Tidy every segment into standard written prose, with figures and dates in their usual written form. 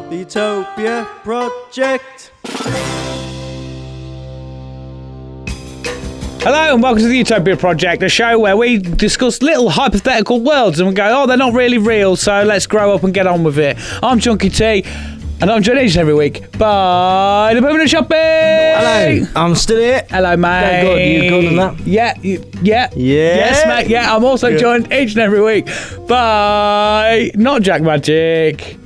The Utopia Project. Hello and welcome to the Utopia Project, a show where we discuss little hypothetical worlds and we go, oh, they're not really real, so let's grow up and get on with it. I'm Chunky T, and I'm joined each and every week by the Permanent Shopping. Hello, I'm still here. Hello, mate. Good. You good on that? Yeah. Yes, mate. Yeah, I'm also joined each and every week by not Jack Magic.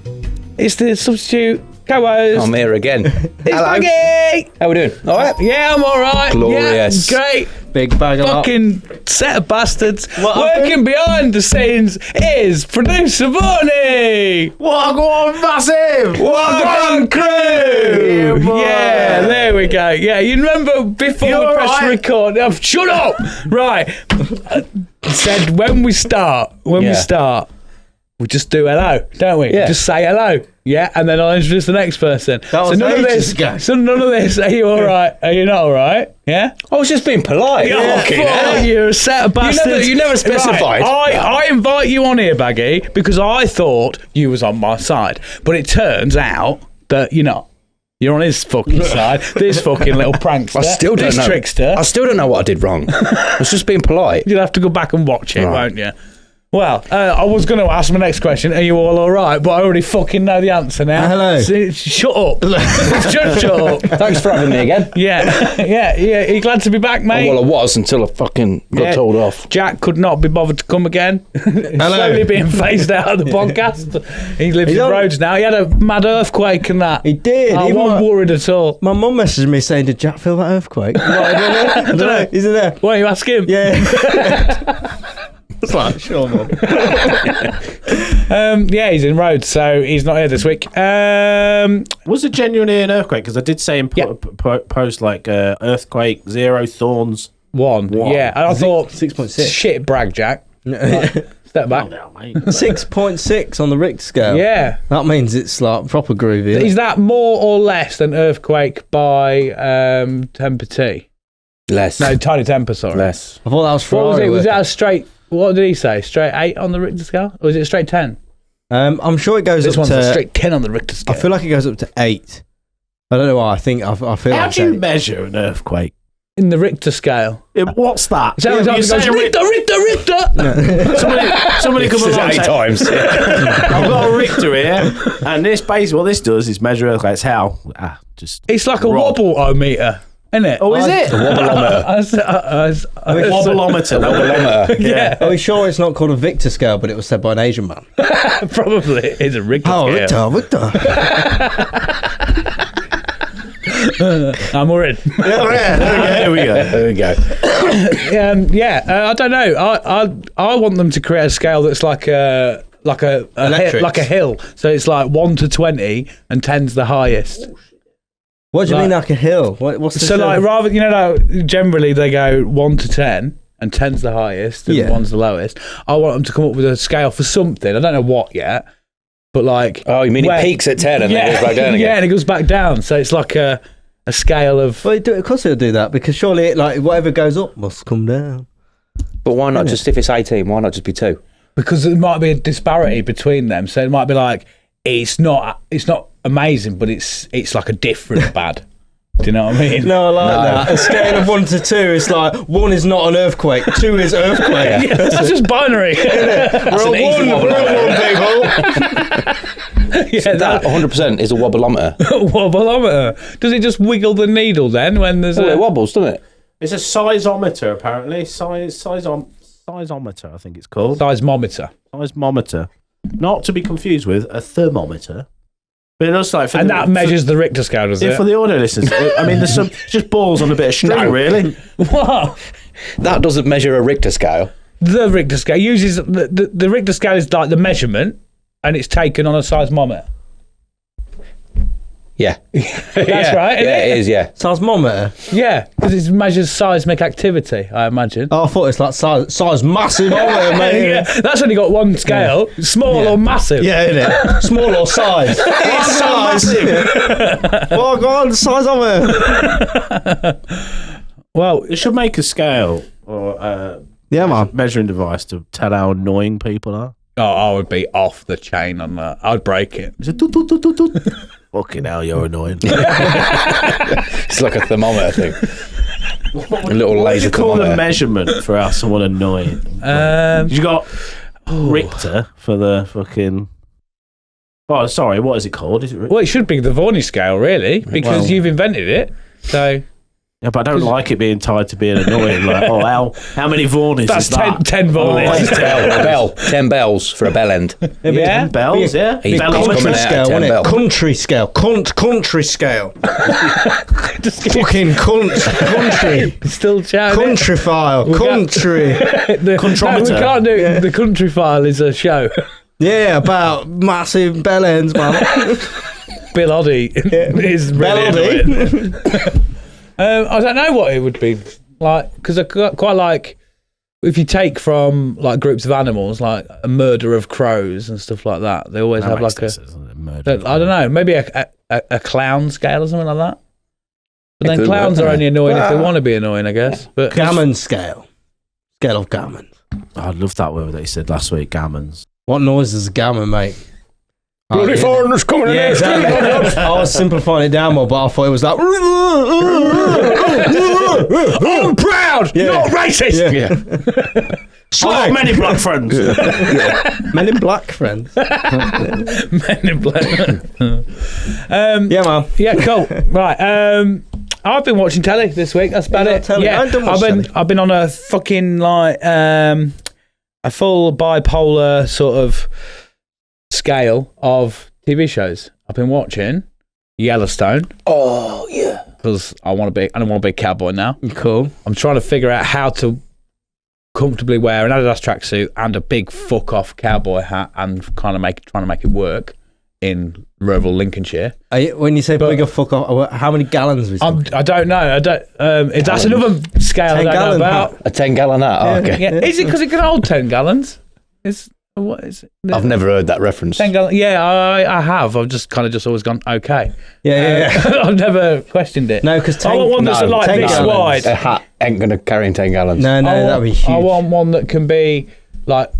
It's the substitute co-host. I'm here again. It's Baggy. How we doing? All right? Yeah, I'm all right. Glorious. Yeah, great. Big bag of Fucking set of bastards. What Working happened? behind the scenes is producer Bonnie. What on massive? Wagwan crew. Yeah, boy. Yeah, there we go. Yeah, you remember before You're we press right. record? Oh, shut up. Right. Said when we start, we just do hello, don't we? Yeah. Just say hello. Yeah, and then I'll introduce the next person. That was none of ages this. ago. So none of this. Are you all right? Are you not all right? Yeah. I was just being polite. Fuck, you're a set of bastards. You never specified. Right, I invite you on here, Baggy, because I thought you was on my side, but it turns out that you're not. You're on his fucking side. This fucking little prankster. I still don't this know. trickster. I still don't know what I did wrong. I was just being polite. You'll have to go back and watch it, Right. won't you? Well, I was going to ask my next question, are you all right? But I already fucking know the answer now. Hello. So, shut up. Just shut up. Thanks for having me again. Yeah. Are you glad to be back, mate? Well, I was until I fucking got told off. Jack could not be bothered to come again. Slowly being phased out of the podcast. He lives in Rhodes now. He had a mad earthquake and that. He did. I wasn't worried at all. My mum messaged me saying, "Did Jack feel that earthquake?" I don't know. Is it there? Why don't you ask him? Yeah. It's like, sure, mum. Yeah, he's in Rhodes, so he's not here this week. Was it genuinely an earthquake? Because I did say in post like earthquake, 0 thorns. One. Yeah, and I thought 6.6. shit, brag, Jack. Step back. Now, mate. 6.6 on the Richter scale. Yeah. That means it's like proper groovy. Is that more or less than earthquake by Temper T? Less. No, Tiny Temper, sorry. Less. I thought that was What was Ferrari. it? Was that a straight, what did he say? Straight 8 on the Richter scale? Or was it a straight 10? I'm sure it goes This up one's to. a straight 10 on the Richter scale. I feel like it goes up to 8. I don't know why. I feel How like do you 8. measure an earthquake? in the Richter scale. What's that? Is that when You someone say goes, Richter? somebody come along and say, times. I've got a Richter here, and this basically what this does is measure earthquakes. How? Just It's like a Rob. wobble-o-meter, isn't it? Oh, is it? Wobbleometer. Wobbleometer. Yeah, Are we sure it's not called a Victor scale, but it was said by an Asian man? probably. It's a Richter Oh, scale. Victor. I'm worried. There we go. There we go. I don't know. I want them to create a scale that's like a Electrics. like a hill. So it's like 1 to 20 and 10's the highest. What do you Like- mean like a hill? What's the So hill? like rather, like generally they go 1 to 10 and 10's the highest and Yeah. 1's the lowest. I want them to come up with a scale for something. I don't know what yet, but like. Oh, you mean it peaks at 10 and then goes back down again? Yeah, and it goes back down. So it's like a scale of. Well, of course it'll do that, because surely it, like whatever goes up must come down. But why not just, if it's 18, why not just be 2? Because there might be a disparity between them. So it might be like it's not amazing, but it's like a different bad. Do you know what I mean? No, I like that. A scale of 1 to 2, it's like 1 is not an earthquake, 2 is earthquake. Yeah, that's just binary. We're all an easy one, one, we're all one, people. Yeah, That 100% is a wobbleometer. wobbleometer. Does it just wiggle the needle then when there's Well, it wobbles, doesn't it? It's a sizeometer, apparently. Sizeometer, I think it's called. seismometer? Seismometer. Not to be confused with a thermometer. But it looks like... And that measures the Richter scale, does it? For the audio listeners, I mean, there's some just balls on a bit of string, really. What? That doesn't measure a Richter scale. The Richter scale uses the Richter scale is like the measurement, and it's taken on a seismometer. Yeah. That's right. Isn't Yeah, it is, yeah. Seismometer? Yeah, because it measures seismic activity, I imagine. Oh, I thought it's like size massive, mate. Yeah, that's only got one scale: small or massive. Yeah, innit? Small or size? It's size. Oh, go on, size of it. Well, They should make a scale or Yeah, man. measuring device to tell how annoying people are. I would be off the chain on that. I'd break it. It's a toot, toot, toot, toot, toot. Fucking hell, you're annoying. It's like a thermometer thing. A little What do laser you call the thermometer. measurement for how someone annoying? You got Richter for the fucking... Oh, sorry, what is it called? Is it Richter? Well, it should be the Vorney scale, really, because you've invented it. So Yeah, but I don't like it being tied to being annoying. Like, how many Vorneys that's is that? 10 Vorneys. Bell. 10 bells for a bell end. Yeah. 10 bells, yeah? He's Bellometer. coming out scale, at 10 wasn't it? bell. Country scale. Country scale. Fucking country. Still chatting. Country file. Country. The Contrometer. No, we can't do it. The country file is a show. Yeah, about massive bell ends, man. Bill Oddie is really annoying. I don't know what it would be like, because I quite like if you take from like groups of animals, like a murder of crows and stuff like that. They always have like a. I don't know, maybe a clown scale or something like that. But then could clowns work, are yeah. only annoying if they want to be annoying, I guess. But Gammon scale. Scale of gammon. I love that word that he said last week, gammons. What noise is a gammon make? Bloody foreigners coming in Yeah, here. exactly. I was simplifying it down more, but I thought it was like. I'm proud, not racist. Yeah. Oh, many black friends. Men in Black friends. Men in black. Yeah, man. Yeah, cool. Right. I've been watching telly this week. That's about Yeah, it. telly. I don't watch telly. I've been on a fucking like a full bipolar sort of scale of TV shows. I've been watching Yellowstone Oh, yeah. because I want to be a big cowboy now. Cool. I'm trying to figure out how to comfortably wear an Adidas tracksuit and a big fuck off cowboy hat and trying to make it work in rural Lincolnshire. When you say bigger fuck off, how many gallons was it? I don't know. That's another scale I don't know 10-gallon about. A 10-gallon hat? Oh, okay. Yeah. Is it because it can hold 10 gallons? What is it? I've never heard that reference. 10 gallons? Yeah, I have. I've just always gone, okay. Yeah. I've never questioned it. No, because I want one that's like 10 this gallons. wide. A hat ain't going to carry in 10 gallons. No, that'd be huge. I want one that can be like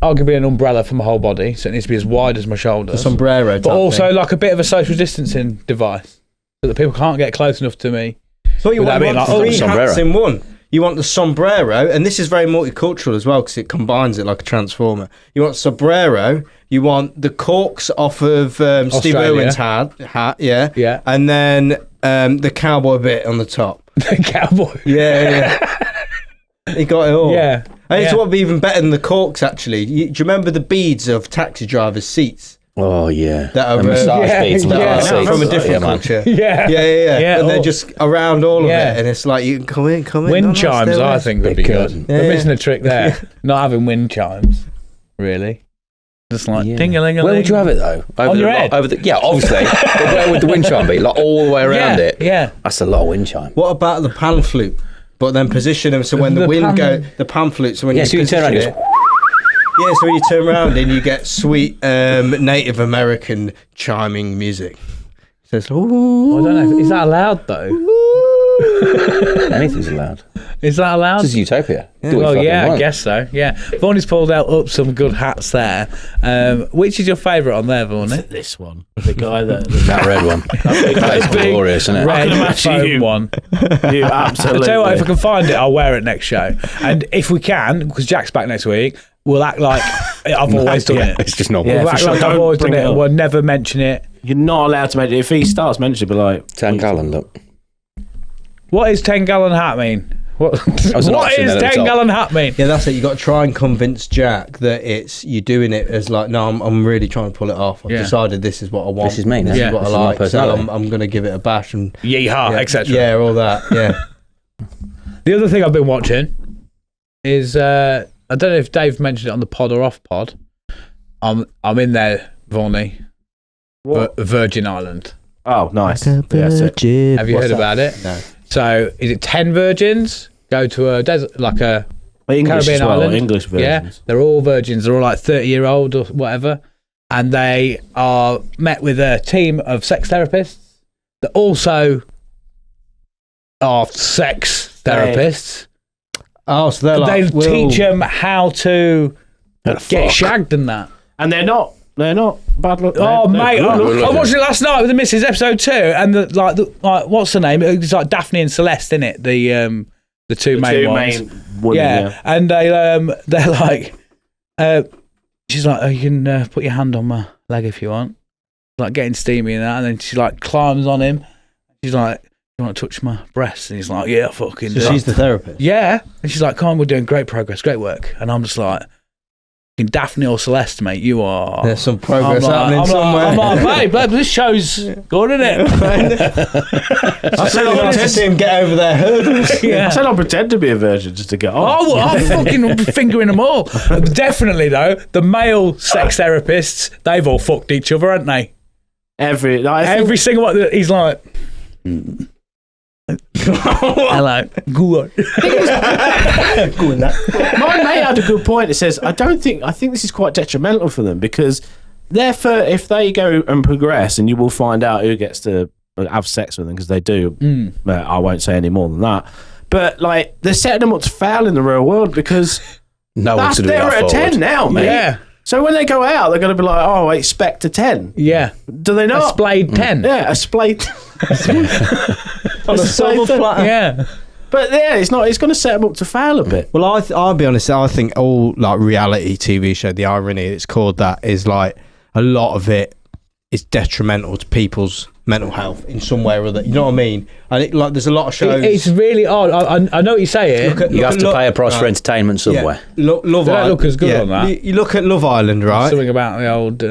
arguably an umbrella for my whole body, so it needs to be as wide as my shoulders. Sombrero. But also like a bit of a social distancing device, so that people can't get close enough to me. So you without want being like, three sombrero. hats in one. You want the sombrero, and this is very multicultural as well because it combines it like a transformer. You want sombrero. You want the corks off of Steve Australia. Irwin's hat, yeah, Yeah. and then the cowboy bit on the top. The cowboy. Yeah. He got it all. Yeah. And it's Yeah. what would be even better than the corks, actually. Do you remember the beads of taxi drivers' seats? Oh, yeah. That are, And massage yeah, beads and yeah. that Yeah, seats. from a different Yeah, man. culture. Yeah. Yeah. And they're oh. just around all of Yeah. it. And it's like, you can come in. Wind No, chimes, stay away. I think, would be They good. could. We're Yeah. missing a trick there. Not having wind chimes, really. Just like Yeah. ding-a-ling-a-ling. Where would you have it, though? On your head? Yeah, obviously. But where would the wind chime be? Like all the way around it? Yeah. That's a lot of wind chime. What about the pan flute? But then position them so when the wind pan- goes, the pan flute. So when Yeah, you so you turn around position and it, yeah, so when you turn around and you get sweet Native American chiming music. It says, ooh. I don't know. Is that allowed though? Anything's allowed. Is that allowed? This is Utopia. Do what you Well, fucking yeah, I want. guess so. Yeah, Vaughan's pulled out up some good hats there. Which is your favourite on there, Vaughan? This one. The guy that... That red one. That is big glorious, isn't it? Red imagine foam you. one. You I'll absolutely... tell you what, if I can find it, I'll wear it next show. And if we can, because Jack's back next week, we'll act like I've always done it. It's just normal. Yeah, We'll for act sure. like I've Don't always done bring it. it up. We'll never mention it. You're not allowed to mention it. If he starts mentioning it, be like... 10 gallon, look. What is 10-gallon hat mean? What was an what option is at the top. 10-gallon hat mean? Yeah, that's it. You got to try and convince Jack that you're doing it as like, no, I'm really trying to pull it off. I've Yeah. decided this is what I want. This is me now. This Yeah. is what This I is my like. So personality. I'm going to give it a bash and Yeehaw, etc. Yeah, all that. Yeah. The other thing I've been watching is I don't know if Dave mentioned it on the pod or off pod. I'm in there, Vaughan. Virgin Island. Oh, nice. Yeah, that's it. Have you heard about it? No. So is it 10 virgins go to a desert, like a English Caribbean as well, island? English Yeah, versions. they're all virgins. They're all like 30-year-old or whatever, and they are met with a team of sex therapists that also are sex therapists. Oh, so they're like, They teach them how to get shagged and that. And they're not bad luck. Oh, mate, I looking. watched it last night with the missus, episode 2, and what's the name? It was like Daphne and Celeste, innit? The two main ones. Women, yeah, and they're like, she's like, oh, you can put your hand on my leg if you want. Like getting steamy and that, and then she like climbs on him. She's like, you want to touch my breasts? And he's like, yeah, fucking. So she's the therapist. Yeah, and she's like, come on, we're doing great progress, great work, and I'm just like. Daphne or Celeste, mate, you are. There's some progress happening somewhere. I'm like, babe, this show's good, isn't it? I said I wanted to see him get over their hurdles. Yeah. I said I'll pretend to be a virgin just to get on. Oh, well, I'm fucking fingering them all. Definitely, though, the male sex therapists, they've all fucked each other, haven't they? Every single one. He's like. Hello. Good. My mate had a good point. It says, I think this is quite detrimental for them because if they go and progress, and you will find out who gets to have sex with them because they do. I won't say any more than that. But like they're setting them up to fail in the real world because No one's going to do they're that at a forward. 10 now, mate. Yeah. So when they go out, they're going to be like, oh, I expect a 10. Yeah. Do they A not? splayed 10. Yeah, a splate. On a silver platter. Yeah. But yeah, it's not. It's going to set them up to fail a bit. Well, I'll be honest. I think all like reality TV show, the irony it's called that is like a lot of it is detrimental to people's mental health in some way or other. You know what I mean? And like, there's a lot of shows. It's really odd. I know what you say here. You have to pay a price for entertainment somewhere. Yeah, Love They don't Island. look as good on that. You look at Love Island, right? Something about the old.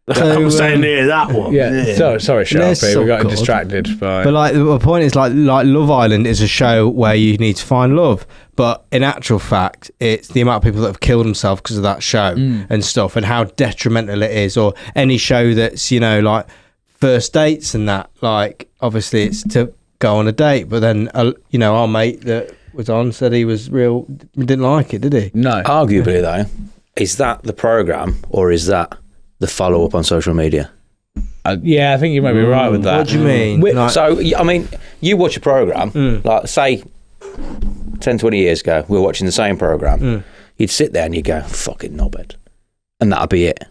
I'm saying near that one. Yeah. Sorry, They're Sharpie. so We got good. distracted by. But like the point is like Love Island is a show where you need to find love, but in actual fact it's the amount of people that have killed themselves because of that show and stuff, and how detrimental it is. Or any show that's, you know, like first dates and that, like obviously it's to go on a date, but then you know, our mate that was on said he didn't like it, did he? No. Arguably, though, is that the programme or is that the follow-up on social media? Yeah, I think you might be right with that. What do you mean? Like, So, I mean, you watch a programme, like, say, 10, 20 years ago, we were watching the same programme. You'd sit there and you'd go, fucking knobhead. And that'd be it.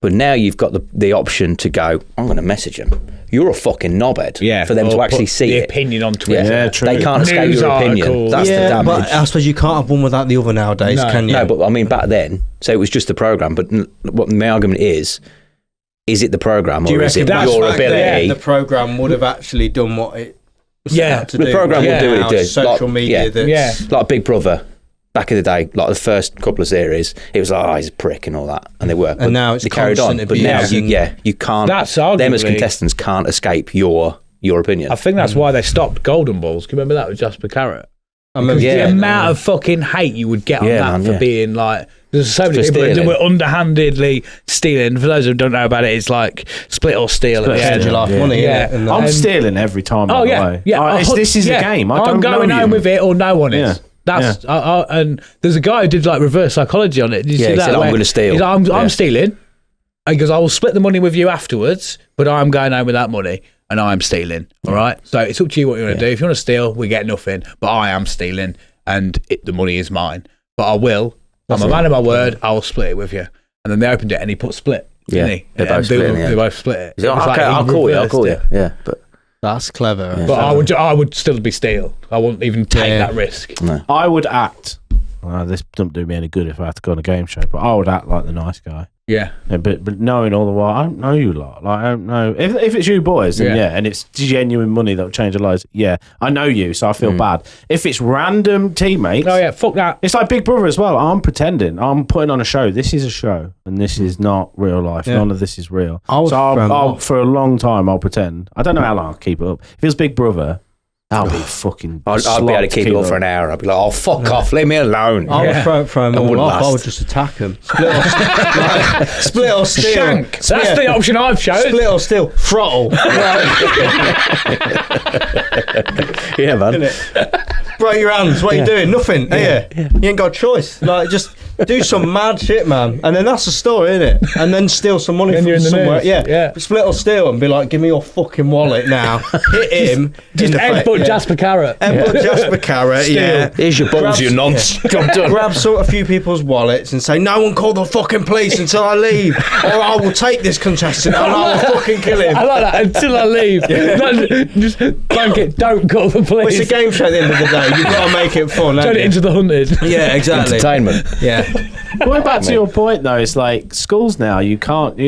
But now you've got the option to go, I'm going to message him. You're a fucking knobhead. For them to actually see the it. opinion on Twitter. Yeah, true. They can't escape News your opinion. articles. That's the damage. but I suppose you can't have one without the other nowadays, No. can you? No, but I mean, back then, so it was just the programme. But what my argument is it the programme or is it that's your back then, ability? the programme would have actually done what it was Yeah, set out to the do. programme will do what it Now, does. Social Like, media. yeah. That's, Like Big Brother, back in the day, like the first couple of series, it was like, oh, he's a prick and all that, and they were. But now it's they carried on. constant But now, abuse you can't. That's them as arguably- contestants can't escape your opinion. I think that's why they stopped Golden Balls. Can you remember that with Jasper Carrot? I remember Yeah. The getting amount of fucking hate you would get on Yeah, that man, for yeah. being like. There's so many For people that stealing. were underhandedly stealing. For those who don't know about it, it's like split or steal. Split or at the Spend end. your life Yeah. money, Yeah. innit? And I'm that- stealing every time. Oh by the yeah, way. yeah. This is a game. I'm going know home you. with it, or no one is. Yeah. That's and there's a guy who did like reverse psychology on it. Did you Yeah, see he that? said, I'm Where gonna steal. he's like, Yeah. I'm stealing. And he goes, I will split the money with you afterwards, but I'm going home with that money and I'm stealing. All right. So it's up to you what you want to do. If you want to steal, we get nothing. But I am stealing, and the money is mine. But I will. I'm a man of my word. I will split it with you. And then they opened it, and he put split. Yeah, Didn't he? they both And split in the They end. both split it. He's like, It was okay, like he I'll call you. reversed it. Yeah, but That's clever. But I would still be steal. I wouldn't even take Yeah. that risk. I would act. This doesn't do me any good if I have to go on a game show, but I would act like the nice guy. Yeah. Yeah, but knowing all the while, I don't know you lot. Like, I don't know if it's you boys, then Yeah. yeah, and it's genuine money that'll change your lives. Yeah, I know you, so I feel bad. If it's random teammates, Oh yeah. Fuck that. it's like Big Brother as well. I'm pretending. I'm putting on a show. This is a show, and this is not real life. Yeah. None of this is real. I'll For a long time, I'll pretend. I don't know how long I'll keep it up. If it's Big Brother, I'll be fucking. I'd be able to keep it up for an hour. I'd be like, oh, fuck off, leave me alone. I would throw them all wouldn't off. I last. would just attack them. Split or steal. Shank. That's the option I've chosen. Split or steal. Throttle. Yeah, man. Break your hands. What are you doing? Nothing. Yeah. You ain't got a choice. Like, just do some mad shit, man, and then that's the story, isn't it? And then steal some money Then you're from in the somewhere. news. Yeah, split or steal, and be like, "Give me your fucking wallet now." Hit him. Just headbutt Jasper Carrot. Headbutt Jasper Carrot. Yeah. Here's your balls, you nonce. Grab sort of a few people's wallets and say, "No one call the fucking police until I leave, or I will take this contestant and I will fucking kill him." I like that. Until I leave. Just don't call the Well, police. it's a game show at the end of the day. You've got to make it fun. Turn it into the hunted. Yeah, exactly. Entertainment. Yeah. Going back to your point though, it's like schools now. You're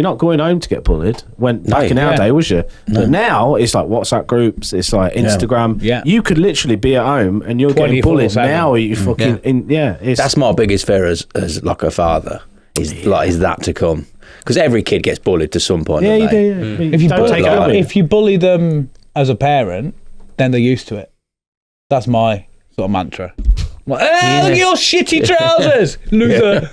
not going home to get bullied. Back in our day, was you? No. But now it's like WhatsApp groups. It's like Instagram. Yeah. You could literally be at home and you're getting bullied. 24/7. Now you fucking That's my biggest fear as like a father is that to come, because every kid gets bullied to some point. Yeah, you do. If you don't take it on. if you bully them as a parent, then they're used to it. That's my sort of mantra. Like, look at your shitty trousers, loser.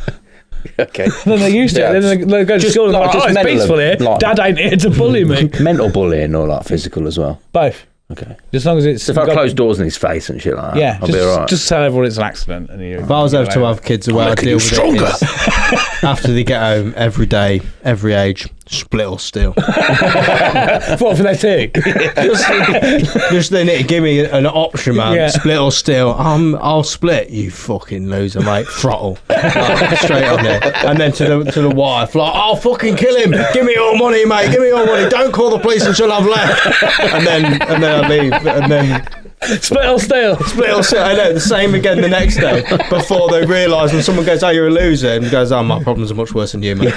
Okay. Then they're used to it. Then they go to school and like, like, it's peaceful here. like- Dad ain't here to bully me. Mental bullying or like physical as well. Both. Okay. Just as long as it's... So if I close doors in his face and shit like that, Yeah, I'll be alright. just tell everyone it's an accident. And If I was ever to have kids, the way I deal with it is after they get home, every day, every age, split or steal. What, for their tick? Just they need to give me an option, man. Yeah. Split or steal. I'll split. You fucking loser, mate. Throttle. Like, straight on there. And then to the wife, like, I'll fucking kill him. Give me your money, mate. Give me your money. Don't call the police until I've left. And then I leave. And then Split or steal? split or steal. I know, the same again the next day. Before they realise when someone goes, "Oh, you're a loser," and goes, "Oh, my problems are much worse than you, mate."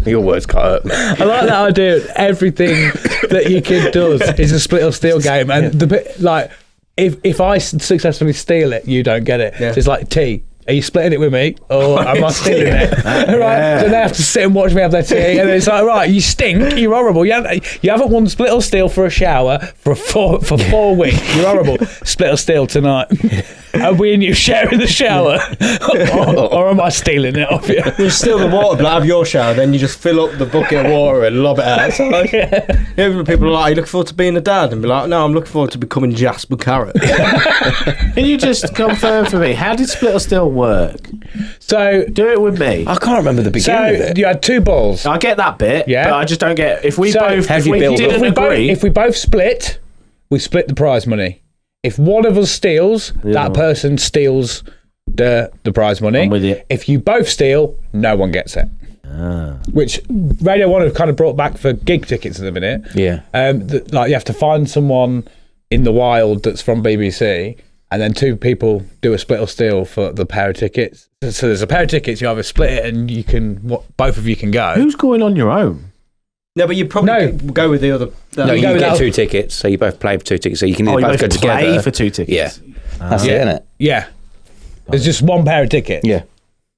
Your words can't hurt me. I like that idea. Everything that your kid does is a split or steal game, and the bit like if I successfully steal it, you don't get it. Yeah. So it's like tea. Are you splitting it with me, or am I stealing it? Right? So they have to sit and watch me have their tea, and it's like, right, you stink, you're horrible. You haven't won split or steal for a shower for 4 weeks. You're horrible. Split or steal tonight. Are we and you sharing the shower, or am I stealing it off you? You steal the water, but have your shower, then you just fill up the bucket of water and lob it outside. Yeah, people are like, "Are you looking forward to being a dad?" And be like, "No, I'm looking forward to becoming Jasper Carrot." Can you just confirm for me, how did split or steal work? So Do it with me. I can't remember the beginning of it. you had 2 balls. I get that bit, Yeah. but I just don't get if we So, both have if you we built didn't up? agree. If we both split, we split the prize money. If one of us steals, that person steals the prize money. I'm with you. If you both steal, no one gets it. Which Radio 1 have kind of brought back for gig tickets at the minute. Yeah. Like you have to find someone in the wild that's from BBC, and then 2 people do a split or steal for the pair of tickets. So there's a pair of tickets, you either split it and you can, both of you can go. Who's going on your own? No, but you probably go with the other. No, you go get without- 2 tickets, so you both play for 2 tickets, so you can Oh, either you both go both play together. for 2 tickets. Yeah. That's it, isn't it? Yeah. There's just one pair of tickets. Yeah.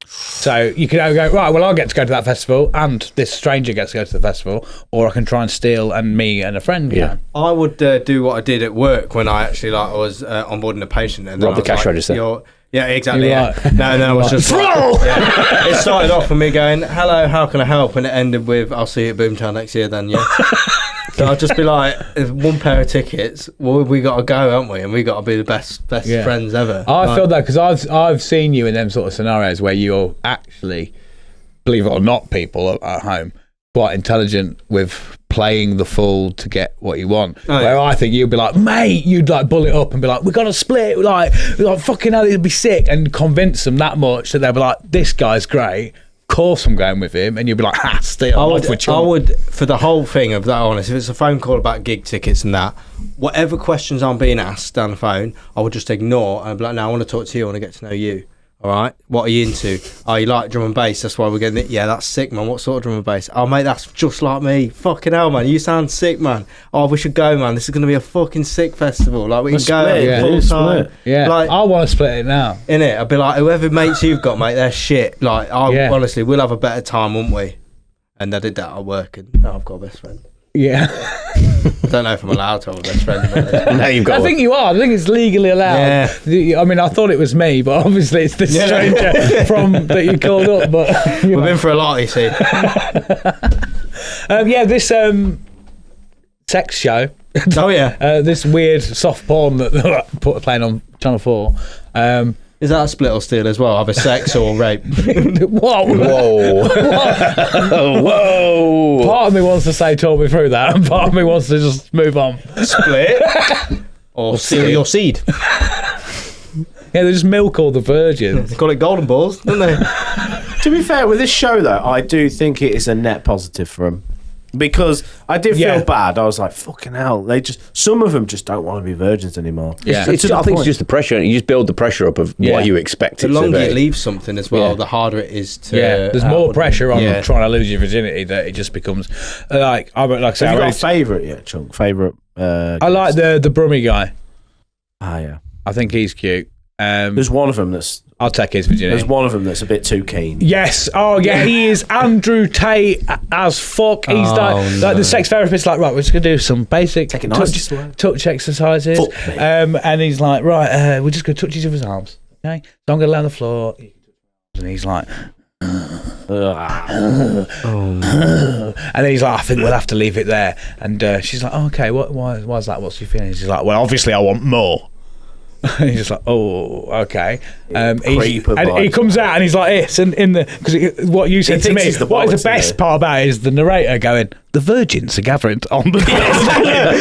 So you can either go, right, well, I'll get to go to that festival and this stranger gets to go to the festival, or I can try and steal and me and a friend can. I would do what I did at work when I actually I was onboarding a patient and then Rob I the was cash like, register. Yeah, exactly. You're Yeah. like- No, and then I was just like, Throw! yeah. It started off with me going, "Hello, how can I help?" And it ended with, "I'll see you at Boomtown next year then, yeah." So I'll just be like, "If one pair of tickets, well, we got to go, haven't we? And we got to be the best Yeah. friends ever." I feel that because I've seen you in them sort of scenarios where you're actually, believe it or not, people at home, quite intelligent with playing the fool to get what you want. Oh, yeah. Where I think you'd be like, mate, you'd like bull it up and be like, we're gonna split, like fucking hell, it'd be sick, and convince them that much that they'll be like, this guy's great. Of course I'm going with him, and you'd be like, still. I would, for the whole thing of that, honest, if it's a phone call about gig tickets and that, whatever questions I'm being asked down the phone, I would just ignore and I'd be like, "No, I want to talk to you, I want to get to know you. All right, what are you into? Oh, you like drum and bass, that's why we're getting it. Yeah, that's sick, man. What sort of drum and bass? Oh, mate, that's just like me. Fucking hell, man, you sound sick, man. Oh, we should go, man. This is going to be a fucking sick festival. Like, we can go split, yeah. full time. Split. Yeah, Like, I want to split it now. innit? I'd be like, whoever mates you've got, mate, they're shit. Like, honestly, we'll have a better time, won't we? And I did that at work, and now I've got a best friend. Yeah. I don't know if I'm allowed to have a best friend. But No, you've got I think you are. I think it's legally allowed. Yeah. I mean, I thought it was me, but obviously it's the stranger that you called up. But we've been for a lot, you see. this sex show, Oh, yeah. this weird soft porn that playing on Channel 4. Is that a split or steal as well? Either sex or rape? Whoa. Whoa. Part of me wants to say talk me through that, and part of me wants to just move on. Split or steal your seed? Yeah, they just milk all the virgins. They call it golden balls, don't they? To be fair, with this show, though, I do think it is a net positive for them. Because I did feel bad. I was like, fucking hell. Some of them just don't want to be virgins anymore. Yeah. I think it's just the pressure. You just build the pressure up of what you expect it to be. The longer you leave something as well, the harder it is to... Yeah, there's more pressure on trying to lose your virginity that it just becomes... Like I say, have you got a favourite yet, Chunk? Favourite... I like the Brummy guy. Ah, yeah. I think he's cute. There's one of them that's... I'll take his virginity. There's one of them that's a bit too keen. Yes. Oh, yeah. He is Andrew Tate as fuck. He's like the sex therapist. Like, right, we're just gonna do some basic touch exercises. And he's like, right, we're just gonna touch each other's arms. Okay. So I'm gonna lay on the floor, and he's like. And then he's like, I think we'll have to leave it there. And she's like, oh, okay. Why's that? What's your feeling? She's like, well, obviously I want more. And he's just like, oh, okay. He comes out and he's like this, and because what you said to me, what is the best part about it is the narrator going, the virgins are gathering on the.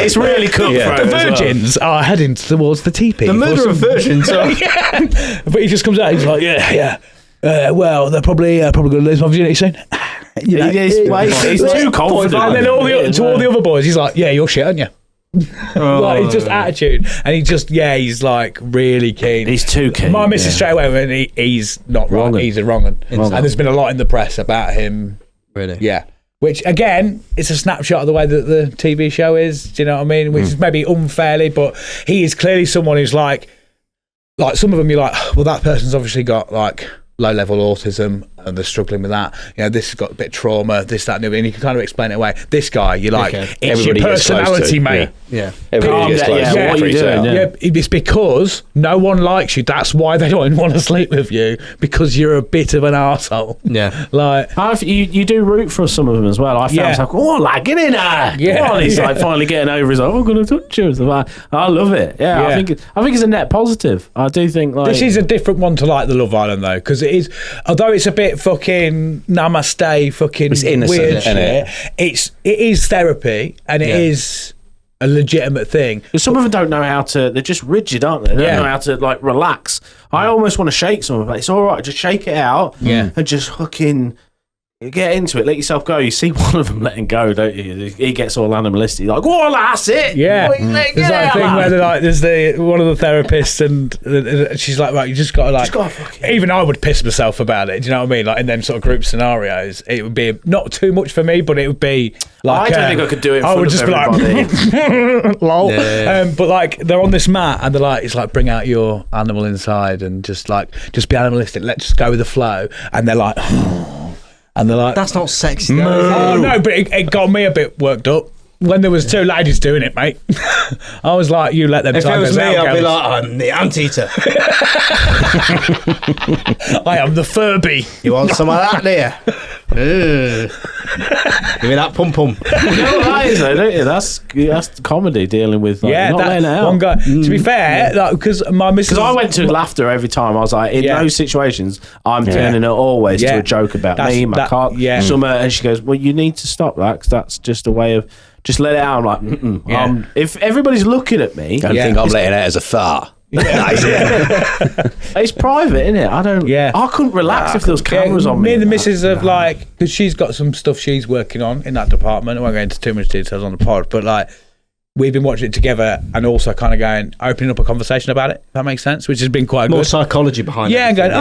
It's really cutthroat. The virgins are heading towards the teepee. The murder of virgins. But he just comes out. He's like, well, they're probably going to lose my virginity soon. You know, he's too confident. And then all the other boys, he's like, yeah, you're shit, aren't you? Like, it's just attitude, and he's like really keen. He's too keen. My missus straight away when he's not right. He's a wrong 'un. And there's been a lot in the press about him. Really? Yeah. Which again, it's a snapshot of the way that the TV show is. Do you know what I mean? Which is maybe unfairly, but he is clearly someone who's like some of them. You're like, well, that person's obviously got like low-level autism and they're struggling with that. You know, this has got a bit of trauma, this, that, and the other, and you can kind of explain it away. This guy, you're like, it's everybody your personality, mate. Yeah. Everybody gets close to what are you doing? Yeah, it's because no one likes you. That's why they don't want to sleep with you, because you're a bit of an arsehole. Yeah. Like, you do root for some of them as well. I found like, oh, like, get in there. Yeah. He's like finally getting over his, I'm going to touch you. I love it. Yeah. I think it's a net positive. I do think like... This is a different one to like the Love Island though, because it is, although it's a bit fucking namaste fucking it's innocent, weird shit, it is therapy, and it is a legitimate thing. Some of them don't know how to, they're just rigid, aren't they? They don't know how to like relax. I almost want to shake some of them. It's all right, just shake it out and just fucking get into it. Let yourself go. You see one of them letting go, don't you? He gets all animalistic. Like, oh, that's it. Yeah. There's that thing where there's one of the therapists, and she's like, right, you just got to like. Even I would piss myself about it. Do you know what I mean? Like in them sort of group scenarios, it would be not too much for me, but it would be like. I don't think I could do it. I would just everybody. Be like, lol. Yeah. But like they're on this mat, and they're like, it's like bring out your animal inside, and just be animalistic. Let's just go with the flow, and they're like. And they're like, that's not sexy. Oh, no, but it got me a bit worked up when there was two ladies doing it, mate. I was like, you let them. If it was me, I'd be like, I'm the anteater. I am the Furby. You want some of that, dear? Give me that pum pum. You know what that is, though, don't you? That's comedy dealing with like, not letting it out. One guy. To be fair, because my missus, because I went to laughter every time. I was like, in those situations, I'm turning it always to a joke about me, my car, summer, and she goes, well, you need to stop that because that's just a way of just let it out. I'm like, if everybody's looking at me, don't think I'm letting it out as a far. It's private, isn't it? I couldn't relax if there was cameras on me. Me and the missus have like, because she's got some stuff she's working on in that department. I won't go into too much details on the pod, but like we've been watching it together and also kind of opening up a conversation about it. If that makes sense, which has been quite more good. psychology behind it. Yeah, and going,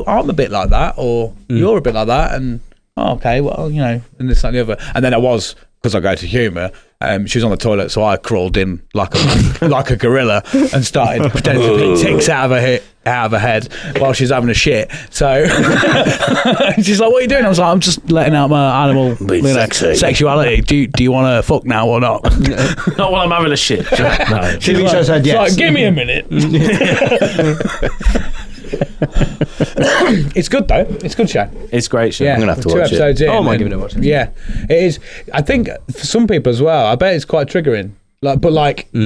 I'm a bit like that, or you're a bit like that, and okay, well, you know, and this, that, and the other. And then because I go to humour, she was on the toilet, so I crawled in like a gorilla and started pretending to pick ticks out of her head while she's having a shit. So she's like, "What are you doing?" I was like, "I'm just letting out my animal sexuality. Do you want to fuck now or not?" Not while I'm having a shit. No. She's like, yes. Give me a minute. It's good though. It's a good show. It's a great show. Yeah, I'm gonna have to watch 2 episodes it. In, I might give it a watch. Yeah, it is. I think for some people as well, I bet it's quite triggering. Like, but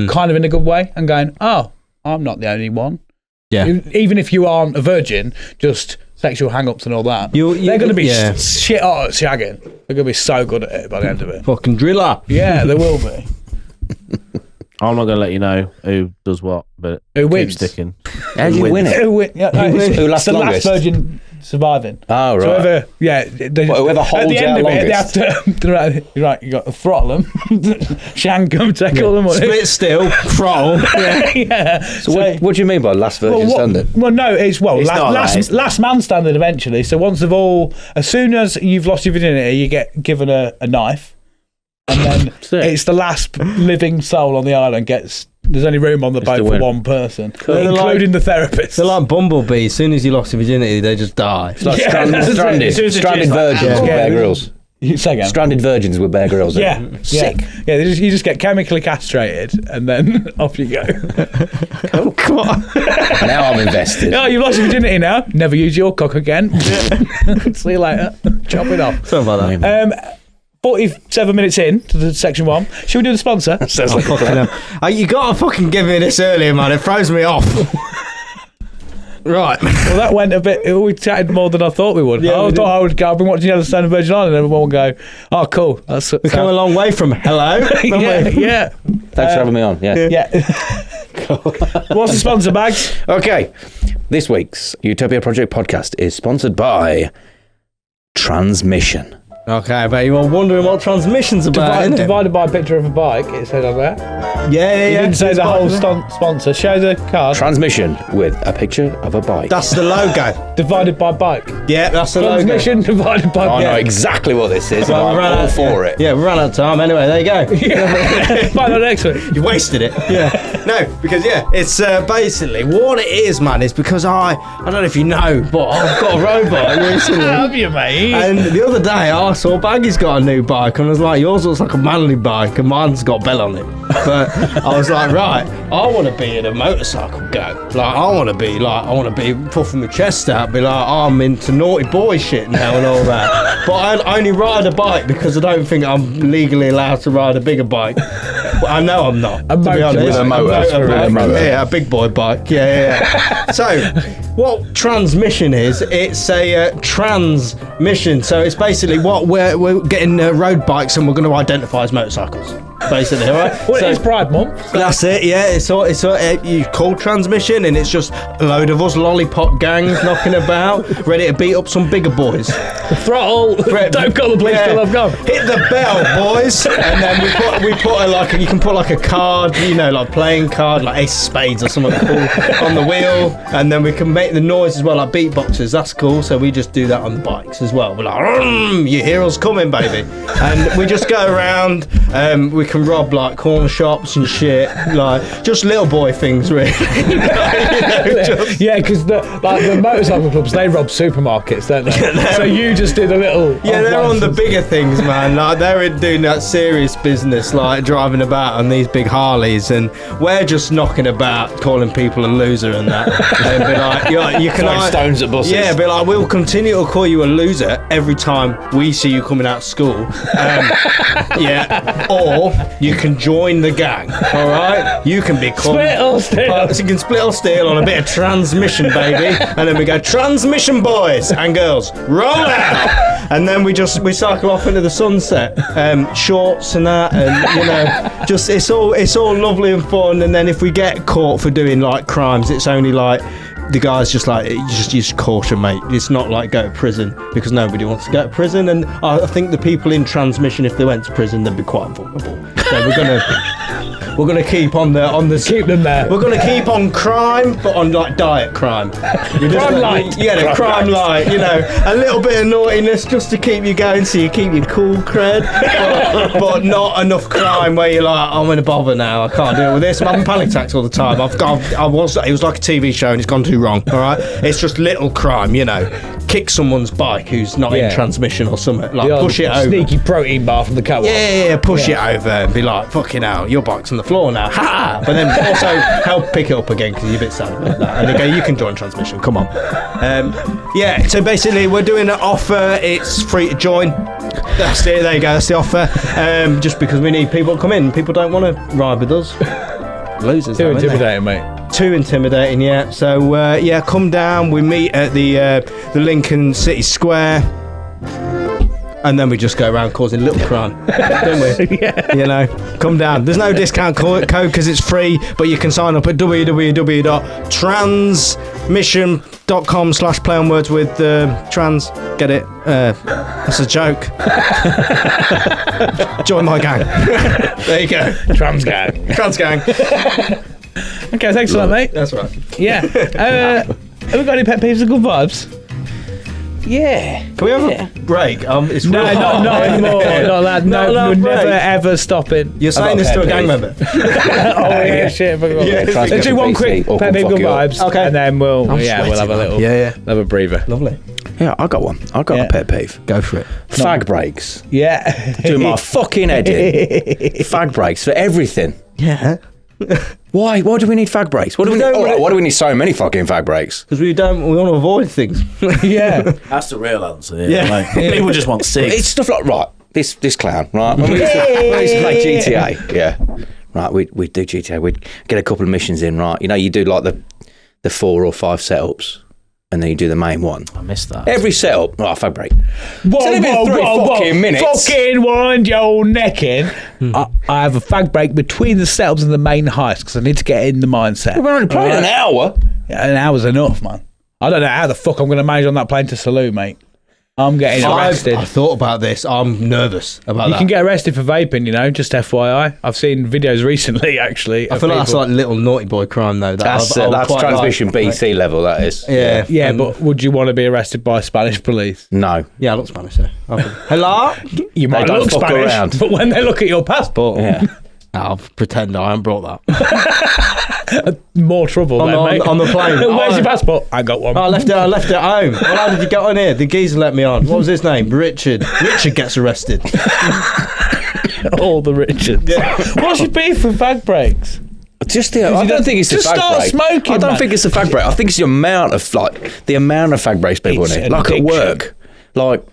kind of in a good way, and going, oh, I'm not the only one. Yeah. Even if you aren't a virgin, just sexual hang-ups and all that. They're going to be shit hot at shagging. They're going to be so good at it by the end of it. Fucking driller. Yeah, they will be. I'm not going to let you know who does what, but Who keep wins? sticking. How do you win it? Who lasts the longest? last virgin surviving. Oh, right. So whoever, whoever holds at the end out of it, they longest. have to. Right, you got to throttle them, shank them, take all the money. Split still, throttle. Yeah. So what do you mean by last virgin standard? Well, no, it's not that. last man standard eventually. So once they've all, as soon as you've lost your virginity, you get given a knife, and then it's the last living soul on the island gets. There's only room on the boat for one person, including the therapist. They're like bumblebees. As soon as you lost your virginity, they just die. It's like stranded virgins with Bear Grylls. Say again. Stranded virgins with Bear Grylls. Yeah, sick. Yeah, you just get chemically castrated, and then off you go. Oh, come on. Now I'm invested. Oh, you've lost your virginity now. Never use your cock again. See you later. Chop it off. Something like that. 47 minutes in to the section 1. Should we do the sponsor? Sounds like a plan. You gotta fucking give me this earlier, man. It throws me off. Right. Well, that went a bit. We chatted more than I thought we would. Yeah, I thought I would go. I've been watching Yellowstone and Virgin Island, and everyone would go, "Oh, cool." We've come a long way from hello. yeah. Thanks for having me on. Yeah. What's the sponsor, Bags? Okay. This week's Utopia Project podcast is sponsored by Transmission. Okay, but you were wondering what transmission's about, innit? Divided by a picture of a bike, it said on there. Yeah. You didn't say the whole sponsor. Show the card. Transmission with a picture of a bike. That's the logo. Divided by bike. Yeah, that's the Transmission logo. divided by I know exactly what this is. Well, I'm all for it. Yeah, we ran out of time anyway. There you go. Find out next week. You wasted it. Yeah. No, because it's basically what it is, man. Is because I don't know if you know, but I've got a road bike recently. Have you, mate? And the other day I saw Baggy's got a new bike, and I was like, yours looks like a manly bike, and mine's got bell on it. But I was like, right, I want to be in a motorcycle gang. Like, I want to be puffing my chest out, be like, oh, I'm into naughty boy shit now and all that. But I only ride a bike because I don't think I'm legally allowed to ride a bigger bike. But I know I'm not. To be honest. With a motor. Yeah, a big boy bike. Yeah. So, what transmission is? It's a transmission. So it's basically what we're getting road bikes, and we're going to identify as motorcycles. Basically, all right. Well, it is Pride Month. So. That's it. Yeah, it's you call transmission, and it's just a load of us lollipop gangs knocking about, ready to beat up some bigger boys. Throttle. Don't call the police till I've gone. Hit the bell, boys, and then we put you can put like a card, like playing card, like Ace of Spades or something cool on the wheel, and then we can make the noise as well, like beatboxers. That's cool. So we just do that on the bikes as well. We're like, you hear us coming, baby, and we just go around. We can rob like corner shops and shit, like just little boy things, really. Yeah, because the motorcycle clubs, they rob supermarkets, don't they? So you just do the little. Yeah, they're on the bigger things, man. Like they're doing that serious business, like driving about on these big Harleys, and we're just knocking about, calling people a loser and that. And be like, you can throwing stones at buses. Yeah, be like, we'll continue to call you a loser every time we see you coming out of school. Yeah, or you can join the gang. All right, you can become split or steal. So you can split or steal on a bit of transmission, baby, and then we go transmission, boys and girls, roll out, and then we cycle off into the sunset, shorts and that, and just it's all lovely and fun. And then if we get caught for doing like crimes, it's only like. The guy's just like, you just caution, mate. It's not like go to prison, because nobody wants to go to prison. And I think the people in transmission, if they went to prison, they'd be quite vulnerable. So we're gonna keep on the keep them there. We're gonna keep on crime, but on like diet crime. Crime light. Yeah, crime light. A little bit of naughtiness just to keep you going, so you keep your cool cred, but not enough crime where you're like, I'm gonna bother now. I can't deal with this. I'm having panic attacks all the time. It was like a TV show and it's gone too wrong. All right, it's just little crime. Kick someone's bike who's not in transmission or something. Like push it over. Sneaky protein bar from the co-op. Yeah, push it over and be like, fucking hell, your bike's on the floor now. Ha! But then also help pick it up again because you're a bit sad about that. And they go, you can join transmission. Come on. So basically we're doing an offer. It's free to join. That's it. There you go. That's the offer. Just because we need people to come in. People don't want to ride with us. Losers. Too intimidating, mate. too intimidating yet. So yeah, come down. We meet at the Lincoln City Square, and then we just go around causing little crime, don't we? Yeah. You know, come down. There's no discount code because it's free, but you can sign up at www.transmission.com/play-on-words with trans. Get it? That's a joke. Join my gang. There you go. Trans gang. Trans gang. Okay, thanks for that, mate. That's right. Yeah. Have we got any pet peeves and good vibes? Yeah. Can we have a break? It's No, real hot. not anymore. Not that. Not No, allowed we're break. never ever stopping. You're saying this to a gang member. Oh yeah, shit. I forgot. Yeah. Let's do one quick Or pet peeve, fuck good you up. vibes, Okay. and then we'll we'll have a sweating, little Yeah. have a breather. Lovely. Yeah, I got one. I got Yeah. a pet peeve. Go for it. Fag breaks. Yeah. Doing my fucking head in. Fag breaks for everything. Yeah. Why? Why do we need fag breaks? Why do we need, don't all right, really- why do we need so many fucking fag breaks? Because we want to avoid things. Yeah. That's the real answer. Yeah. Like, people just want six. It's stuff like, right, this clown, right? When we used to play GTA, yeah. Right, we'd do GTA, we'd get a couple of missions in, right? You know, you do like the 4 or 5 setups, and then you do the main one. I missed that. Every setup, right, fag break. Whoa, only been 3 fucking minutes. Fucking wind your neck in. I have a fag break between the setups and the main heist because I need to get in the mindset. We're only playing an hour. Yeah, an hour's enough, man. I don't know how the fuck I'm going to manage on that plane to Salou, mate. I'm getting arrested. I thought about this. I'm nervous about You that. can get arrested for vaping, you know, just FYI. I've seen videos recently, actually. I feel like that's like little naughty boy crime, though. That's quite transmission like. BC level, that is. Yeah. Yeah, but would you want to be arrested by Spanish police? No. Yeah, I look Spanish, so. Hello? You might don't look fuck Spanish, around. but when they look at your passport, Yeah. I'll pretend I haven't brought that. more trouble then, mate. on the plane. Where's your passport? I got one. I left it at home. Well, how did you get on here? The geezer let me on. What was his name? Richard. Richard gets arrested. All the Richards. Yeah. What's your beef with fag breaks? I don't think it's the just fag start break. smoking, I don't man. think it's the fag break. I think it's the amount of fag breaks people It's need. an Like addiction. at work. Like,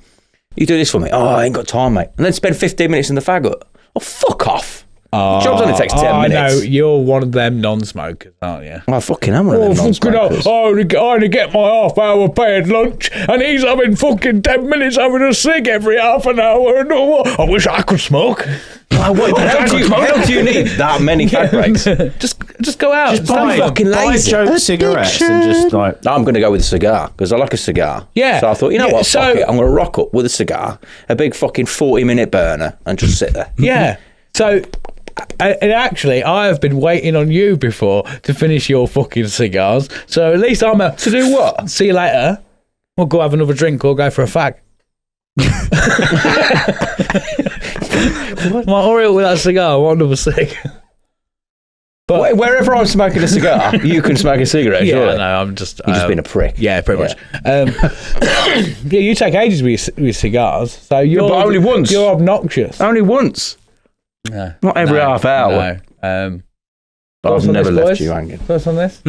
you do this for me. Oh, I ain't got time, mate. And then spend 15 minutes in the fag hut. Oh, fuck off. Job's only takes 10 minutes. I know, you're one of them non-smokers, aren't you? I fucking am one of them non-smokers. I only get my half-hour paid lunch, and he's having fucking 10 minutes having a cig every half an hour. And I wish I could smoke. How do you need that many fag breaks? Just go out. Just buy fucking lazy. joke cigarettes and just like. I'm going to go with a cigar because I like a cigar. Yeah. So I thought, you know Yeah, what? so- Fuck it. I'm going to rock up with a cigar, a big fucking 40-minute burner, and just sit there. Yeah. So, and actually, I have been waiting on you before to finish your fucking cigars. So at least I'm to do what? See you later. We'll go have another drink or go for a fag. My Oriole with that cigar, I want another cig. But Wherever I'm smoking a cigar, you can smoke a cigarette. yeah, surely. no, I'm just. You've just been a prick. Yeah, pretty much. Yeah, you take ages with your cigars, so you're but only once. You're obnoxious. Only once. No, Not every half hour. No. I've Thoughts on never this, left boys? you hanging. Thoughts on this?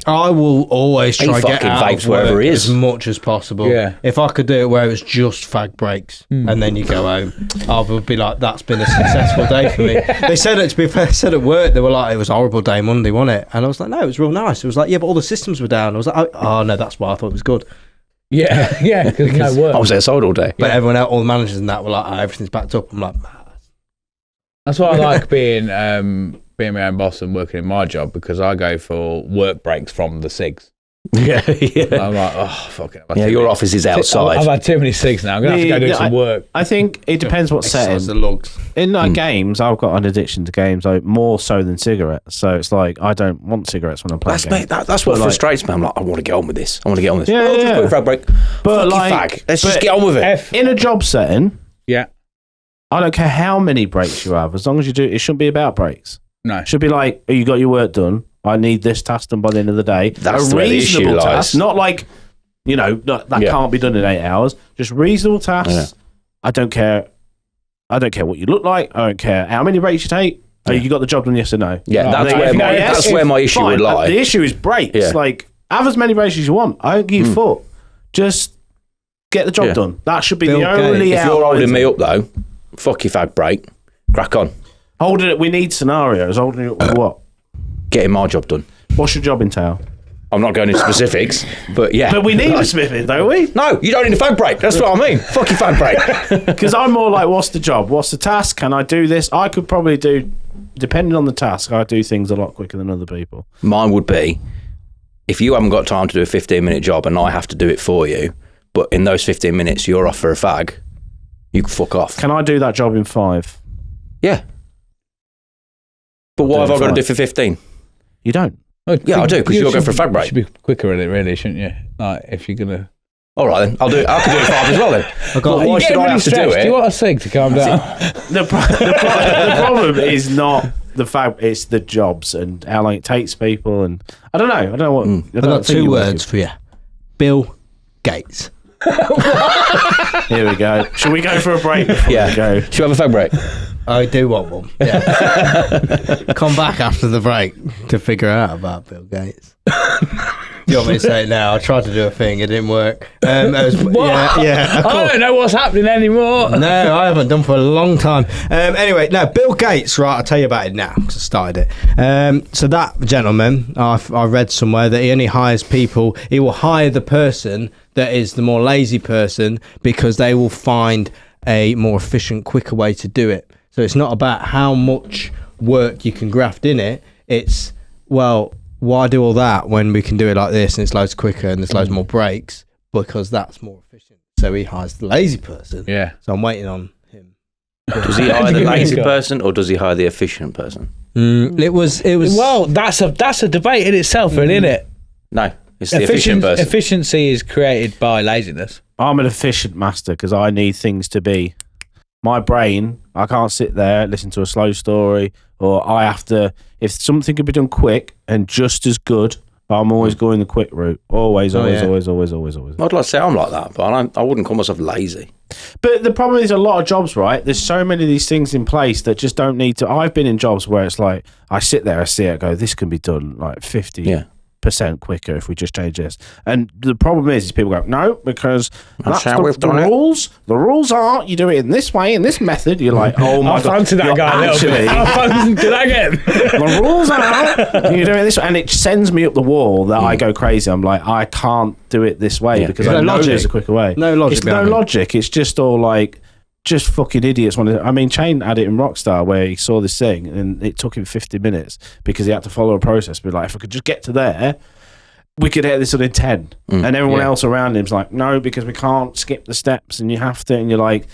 I will always He try to get fucking out vapes of work wherever he is. as much as possible. Yeah. If I could do it where it was just fag breaks and then you go home, I would be like, that's been a successful day for me. They said it, to be fair, said at work, they were like, it was a horrible day Monday, wasn't it? And I was like, no, it was real nice. It was like, yeah, but all the systems were down. I was like, oh no, that's why I thought it was good. Yeah, yeah, because no work. I was outside all day. But everyone else, all the managers and that were like, everything's backed up. I'm like, That's why I like being my own boss and working in my job, because I go for work breaks from the cigs. Yeah. I'm like, oh, fuck it. Yeah, your office is outside. I've had too many cigs now. I'm going to have to go do some work. I think it depends what exercise setting. the lugs. In games, I've got an addiction to games, like, more so than cigarettes. So it's like I don't want cigarettes when I'm playing games. That's what frustrates me. I'm like, I want to get on with this. Yeah, Just yeah. put a fag break. But Fuck you, like, fag. Let's just get on with it. in a job setting, Yeah. I don't care how many breaks you have, as long as you do. It shouldn't be about breaks. No. It should be like, oh, you got your work done. I need this task done by the end of the day. That's where the issue lies. task, not like, that can't be done in 8 hours. Just reasonable tasks. Yeah. I don't care. I don't care what you look like. I don't care how many breaks you take. Oh, you got the job done, yes or no? Yeah, Oh, that's where my issue would lie. The issue is breaks. Yeah. Like, have as many breaks as you want. I don't give you fuck. Just get the job done. That should be Bill the only If you're holding outline. me up, though, fuck your fag break. Crack on. Holding it, we need scenarios. Holding it with what? getting my job done. What's your job entail? I'm not going into specifics, but yeah. But we need a specific, don't we? No, you don't need a fag break. That's what I mean. Fuck your fag break. Because I'm more like, what's the job? What's the task? Can I do this? I could probably do, depending on the task, I do things a lot quicker than other people. Mine would be, if you haven't got time to do a 15-minute job and I have to do it for you, but in those 15 minutes you're off for a fag, you can fuck off. Can I do that job in 5? Yeah. But what have I got to do for 15? You don't. Yeah, I do, because you're going for a fag break. You should be quicker at it, really, shouldn't you? Like, if you're going to... All right, then. I can do it 5 as well, then. Why should I have to do it? Do you want a cig to calm down? The problem is not the fact, it's the jobs and how long it takes people, and I don't know what. I've got 2 words for you. Bill Gates. Here we go. Shall we go for a break before we go? Should we have a fag break? I do want one. Yeah. Come back after the break to figure out about Bill Gates. You want me to say it now? I tried to do a thing, it didn't work. I don't know what's happening anymore. No, I haven't done for a long time. Anyway, no, Bill Gates, right, I'll tell you about it now, because I started it. So that gentleman, I read somewhere that he only hires people, he will hire the person that is the more lazy person, because they will find a more efficient, quicker way to do it. So it's not about how much work you can graft in it, it's, well, why do all that when we can do it like this and it's loads quicker and there's loads more breaks, because that's more efficient. So he hires the lazy person. Yeah. So I'm waiting on him. Does he hire the lazy person or does he hire the efficient person? It was. Well, that's a debate in itself, really, isn't it? No, it's the efficient person. Efficiency is created by laziness. I'm an efficient master because I need things to be. My brain, I can't sit there, listen to a slow story, or I have to, if something could be done quick and just as good, I'm always going the quick route. Always. I'd like to say I'm like that, but I wouldn't call myself lazy. But the problem is a lot of jobs, right? There's so many of these things in place that just don't need to. I've been in jobs where it's like, I sit there, I see it, I go, this can be done like 50% quicker if we just change this. And the problem is people go, no, because that's how we've done the rules. The rules are you do it in this way, in this method. You're like, oh my God. I fancy that guy a little bit. I fancy that again. The rules are you do it this way. And it sends me up the wall that I go crazy. I'm like, I can't do it this way because I know there's a quicker way. No logic. It's no logic. It's just all like, just fucking idiots. I mean, Chain had it in Rockstar where he saw this thing and it took him 50 minutes because he had to follow a process. But like, if I could just get to there, we could hit this in 10. And everyone else around him's like, no, because we can't skip the steps and you have to. And you're like,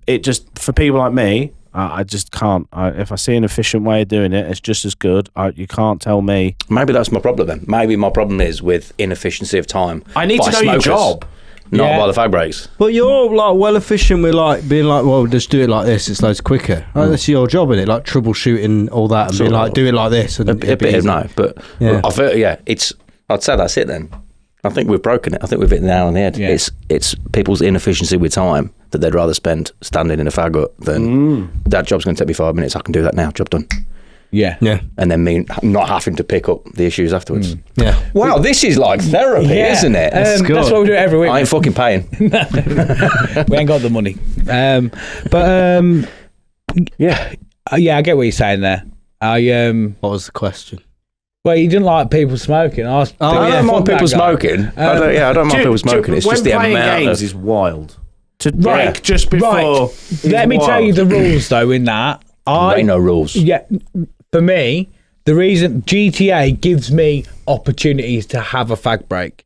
it just, for people like me, I just can't. If I see an efficient way of doing it, it's just as good. You can't tell me. Maybe that's my problem then. Maybe my problem is with inefficiency of time. I need to know your job. Not by the fag breaks. But you're like well efficient with like being like, well, just do it like this. It's loads quicker. Like, that's your job, isn't it? Like troubleshooting all that and being like, do it like this. And a bit of no, but I'd say that's it then. I think we've broken it. I think we've hit the nail on the head. Yeah. It's people's inefficiency with time that they'd rather spend standing in a fag hut than that job's going to take me 5 minutes. I can do that now. Job done. Yeah. And then me not having to pick up the issues afterwards. Yeah. Wow, this is like therapy, isn't it? That's what we do every week. I ain't fucking paying. We ain't got the money. I get what you're saying there. What was the question? Well, you didn't like people smoking. I don't mind people smoking. I don't mind people smoking. It's just the amount. When playing games is wild. To break just before. Let me tell you the rules, though, in that. There ain't no rules. Yeah, for me, the reason GTA gives me opportunities to have a fag break.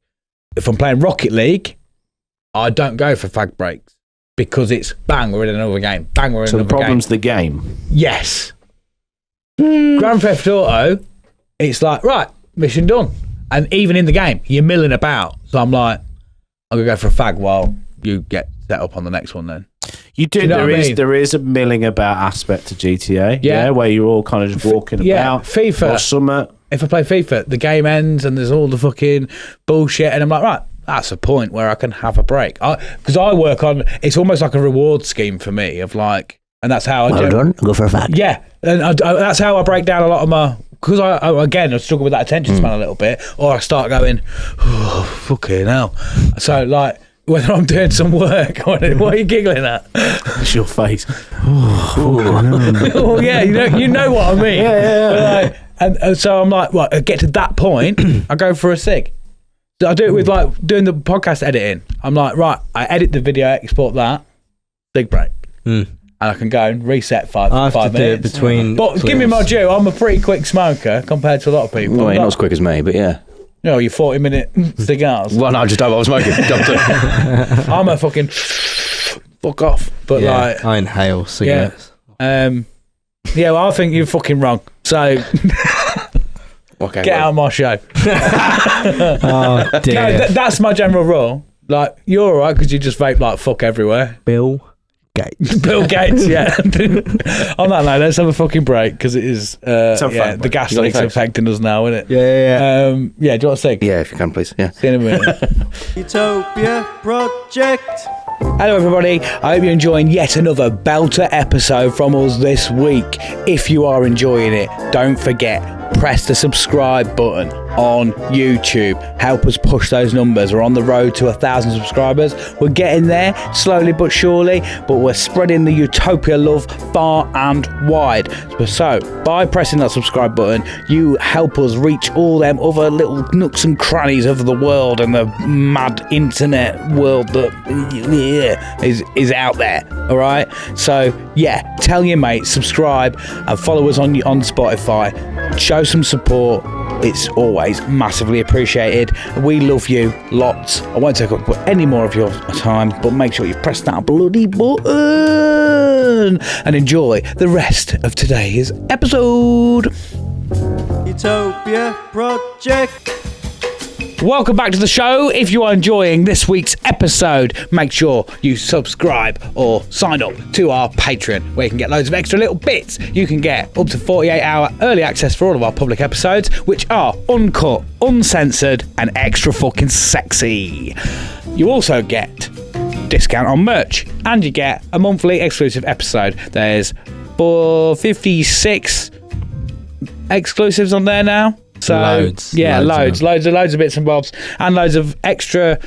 If I'm playing Rocket League, I don't go for fag breaks because it's bang, we're in another game. Bang, we're in another game. So the problem's the game. Yes. Grand Theft Auto, it's like, right, mission done. And even in the game, you're milling about. So I'm like, I'm going to go for a fag while you get set up on the next one then. You do. You know there is a milling about aspect to GTA. Yeah, where you're all kind of just walking about. FIFA. Or summer. If I play FIFA, the game ends and there's all the fucking bullshit, and I'm like, right, that's a point where I can have a break. Because I work on. It's almost like a reward scheme for me of like, and that's how I done. Go for a fag. Yeah, and that's how I break down a lot of my. Because I struggle with that attention span a little bit, or I start going, oh, fucking hell. So like. whether I'm doing some work. What are you giggling at? It's your face. Oh yeah, you know what I mean. Yeah. And so I'm like, I get to that point, I go for a cig. So I do it with like doing the podcast editing. I'm like, right, I edit the video, export that, cig break, and I can go and reset five minutes. Do it between. But give me my due. I'm a pretty quick smoker compared to a lot of people. Well, you're not as quick as me, but yeah. No, you're 40-minute cigars. Well, no, I just don't. I was smoking. I'm a fucking fuck off. But like, I inhale cigarettes. Yeah, well, I think you're fucking wrong. So Okay, get out of my show. Oh dear. No, that's my general rule. Like, you're all right because you just vape like fuck everywhere. Bill Gates. Bill Gates, yeah. On that note, let's have a fucking break because it is the gas leak's affecting us now, isn't it? Yeah. Do you want to sing? Yeah, if you can, please. Yeah. See you in a minute. Utopia Project. Hello everybody, I hope you're enjoying yet another belter episode from us this week. If you are enjoying it, don't forget, press the subscribe button on YouTube. Help us push those numbers. We're on the road to 1,000 subscribers. We're getting there, slowly but surely, but we're spreading the Utopia love far and wide. So, by pressing that subscribe button, you help us reach all them other little nooks and crannies of the world and the mad internet world that is out there. All right? So, yeah, tell your mates, subscribe, and follow us on Spotify. Show some support. It's always massively appreciated. We love you lots. I won't take up any more of your time, but make sure you press that bloody button and enjoy the rest of today's episode. Utopia Project. Welcome back to the show. If you are enjoying this week's episode, make sure you subscribe or sign up to our Patreon, where you can get loads of extra little bits. You can get up to 48-hour early access for all of our public episodes, which are uncut, uncensored, and extra fucking sexy. You also get discount on merch, and you get a monthly exclusive episode. There's 56 exclusives on there now. So loads of bits and bobs, and loads of extra,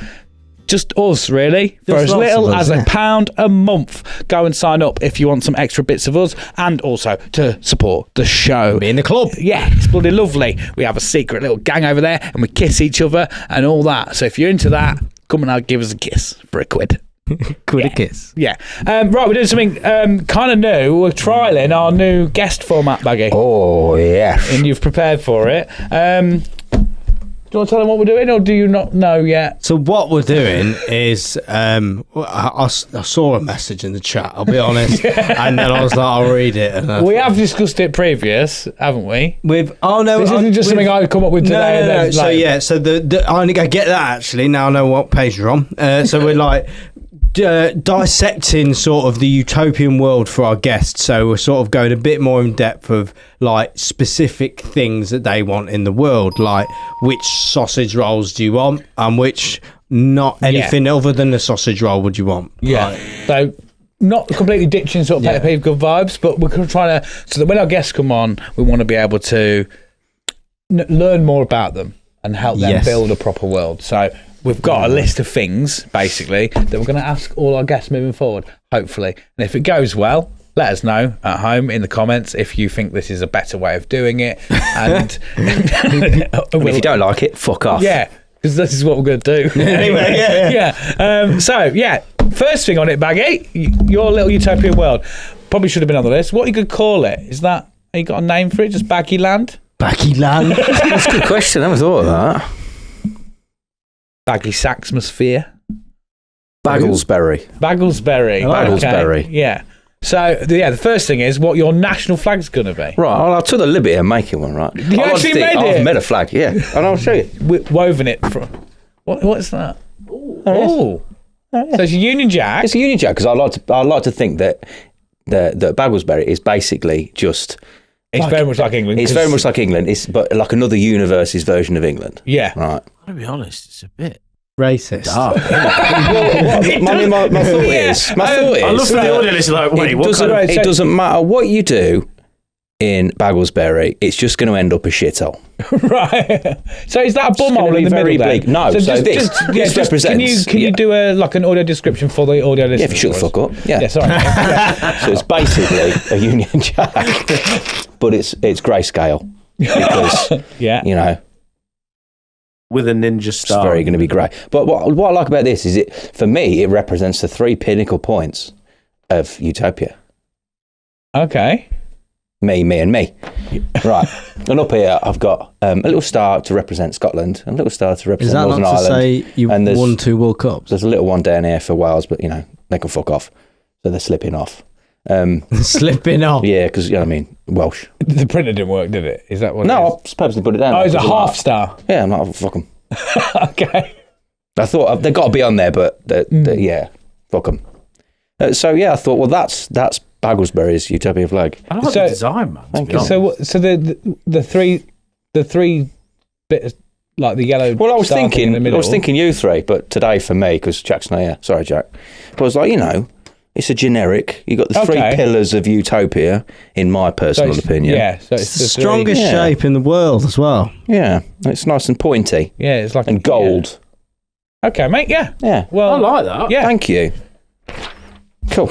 just us really, for as little as £1 a month. Go and sign up if you want some extra bits of us, and also to support the show. Be in the club. Yeah, it's bloody lovely. We have a secret little gang over there, and we kiss each other and all that. So if you're into that, come and give us a kiss for £1. A kiss. Yeah. Right, we're doing something kind of new. We're trialing our new guest format, Baggy. Oh, yeah. And you've prepared for it. Do you want to tell them what we're doing, or do you not know yet? So what we're doing is, I saw a message in the chat, I'll be honest, and then I was like, I'll read it. And we have discussed it previous, haven't we? This isn't just something I've come up with today. No. So I get that actually. Now I know what page you're on. So we're like dissecting sort of the utopian world for our guests. So we're sort of going a bit more in depth of like specific things that they want in the world, like which sausage rolls do you want, and which not anything other than a sausage roll would you want. Yeah. Like, so not completely ditching sort of pet peeve good vibes, but we're trying to, so that when our guests come on, we want to be able to learn more about them and help them build a proper world. So we've got a list of things, basically, that we're going to ask all our guests moving forward, hopefully. And if it goes well, let us know at home in the comments if you think this is a better way of doing it. And, and if you don't like it, fuck off. Yeah, because this is what we're going to do. Anyway, first thing on it, Baggy, your little utopian world. Probably should have been on the list. What you could call it? Is that, have you got a name for it? Just Baggy Land? Baggy Land? That's a good question. I never thought of that. Baggy Saxmosphere. Bagglesbury. Bagglesbury. Bagglesbury. Okay. Yeah. So, the first thing is what your national flag's going to be. Right, well, I took the liberty of making one, right? You actually made it? I've made a flag, yeah. And I'll show you. Woven it from... What's that? Oh. So it's a Union Jack? It's a Union Jack, because I like to think that Bagglesbury is basically just... It's very much like England. It's very much like England, but like another universe's version of England. Yeah. Right. I'll be honest, it's a bit racist. My thought is... I love for the audience, like, wait, what kind of... It doesn't matter what you do, in Bagglesbury, it's just going to end up a shithole. Right. So is that a gonna bumhole be in the very middle? big. No, so this represents- Can you do an audio description for the audio listeners? Yeah, if you shut the fuck up. Yeah. Yeah, sorry. Yeah. So it's basically a Union Jack, but it's grayscale because Yeah. you know With a ninja it's star. very going to be grey. But what I like about this is for me it represents the 3 pinnacle points of Utopia. Okay. Me, and me. Right. And up here I've got a little star to represent Scotland, and a little star to Is represent that Northern not to Ireland. say you and there's- won 2 World Cups? There's a little one down here for Wales, but they can fuck off. So they're slipping off. Slipping off. Yeah, because you know what I mean, Welsh. The printer didn't work, did it? Is that what? No, it I purposely put it down. is? Oh, it's a because I'm half star. Yeah, I'm like, oh, fuck them. Okay. I thought they've got to be on there, but yeah, fuck them. So yeah, I thought, well, that's Bagglesbury's Utopia flag. I like So- the design, man. Thank to be you. honest. So the three bits like the yellow. Well, I was star thing in the middle. thinking you 3, but today for me, because Jack's not here. Sorry, Jack. But I was like, it's a generic. You got the 3 Okay. pillars of Utopia, in my So personal it's- opinion. Yeah. So It's the three- strongest Yeah. shape in the world as well. Yeah, it's nice and pointy Yeah, it's like and gold. Yeah. Okay, mate. Yeah. Yeah. Well, I like that. Yeah. Thank you. Cool.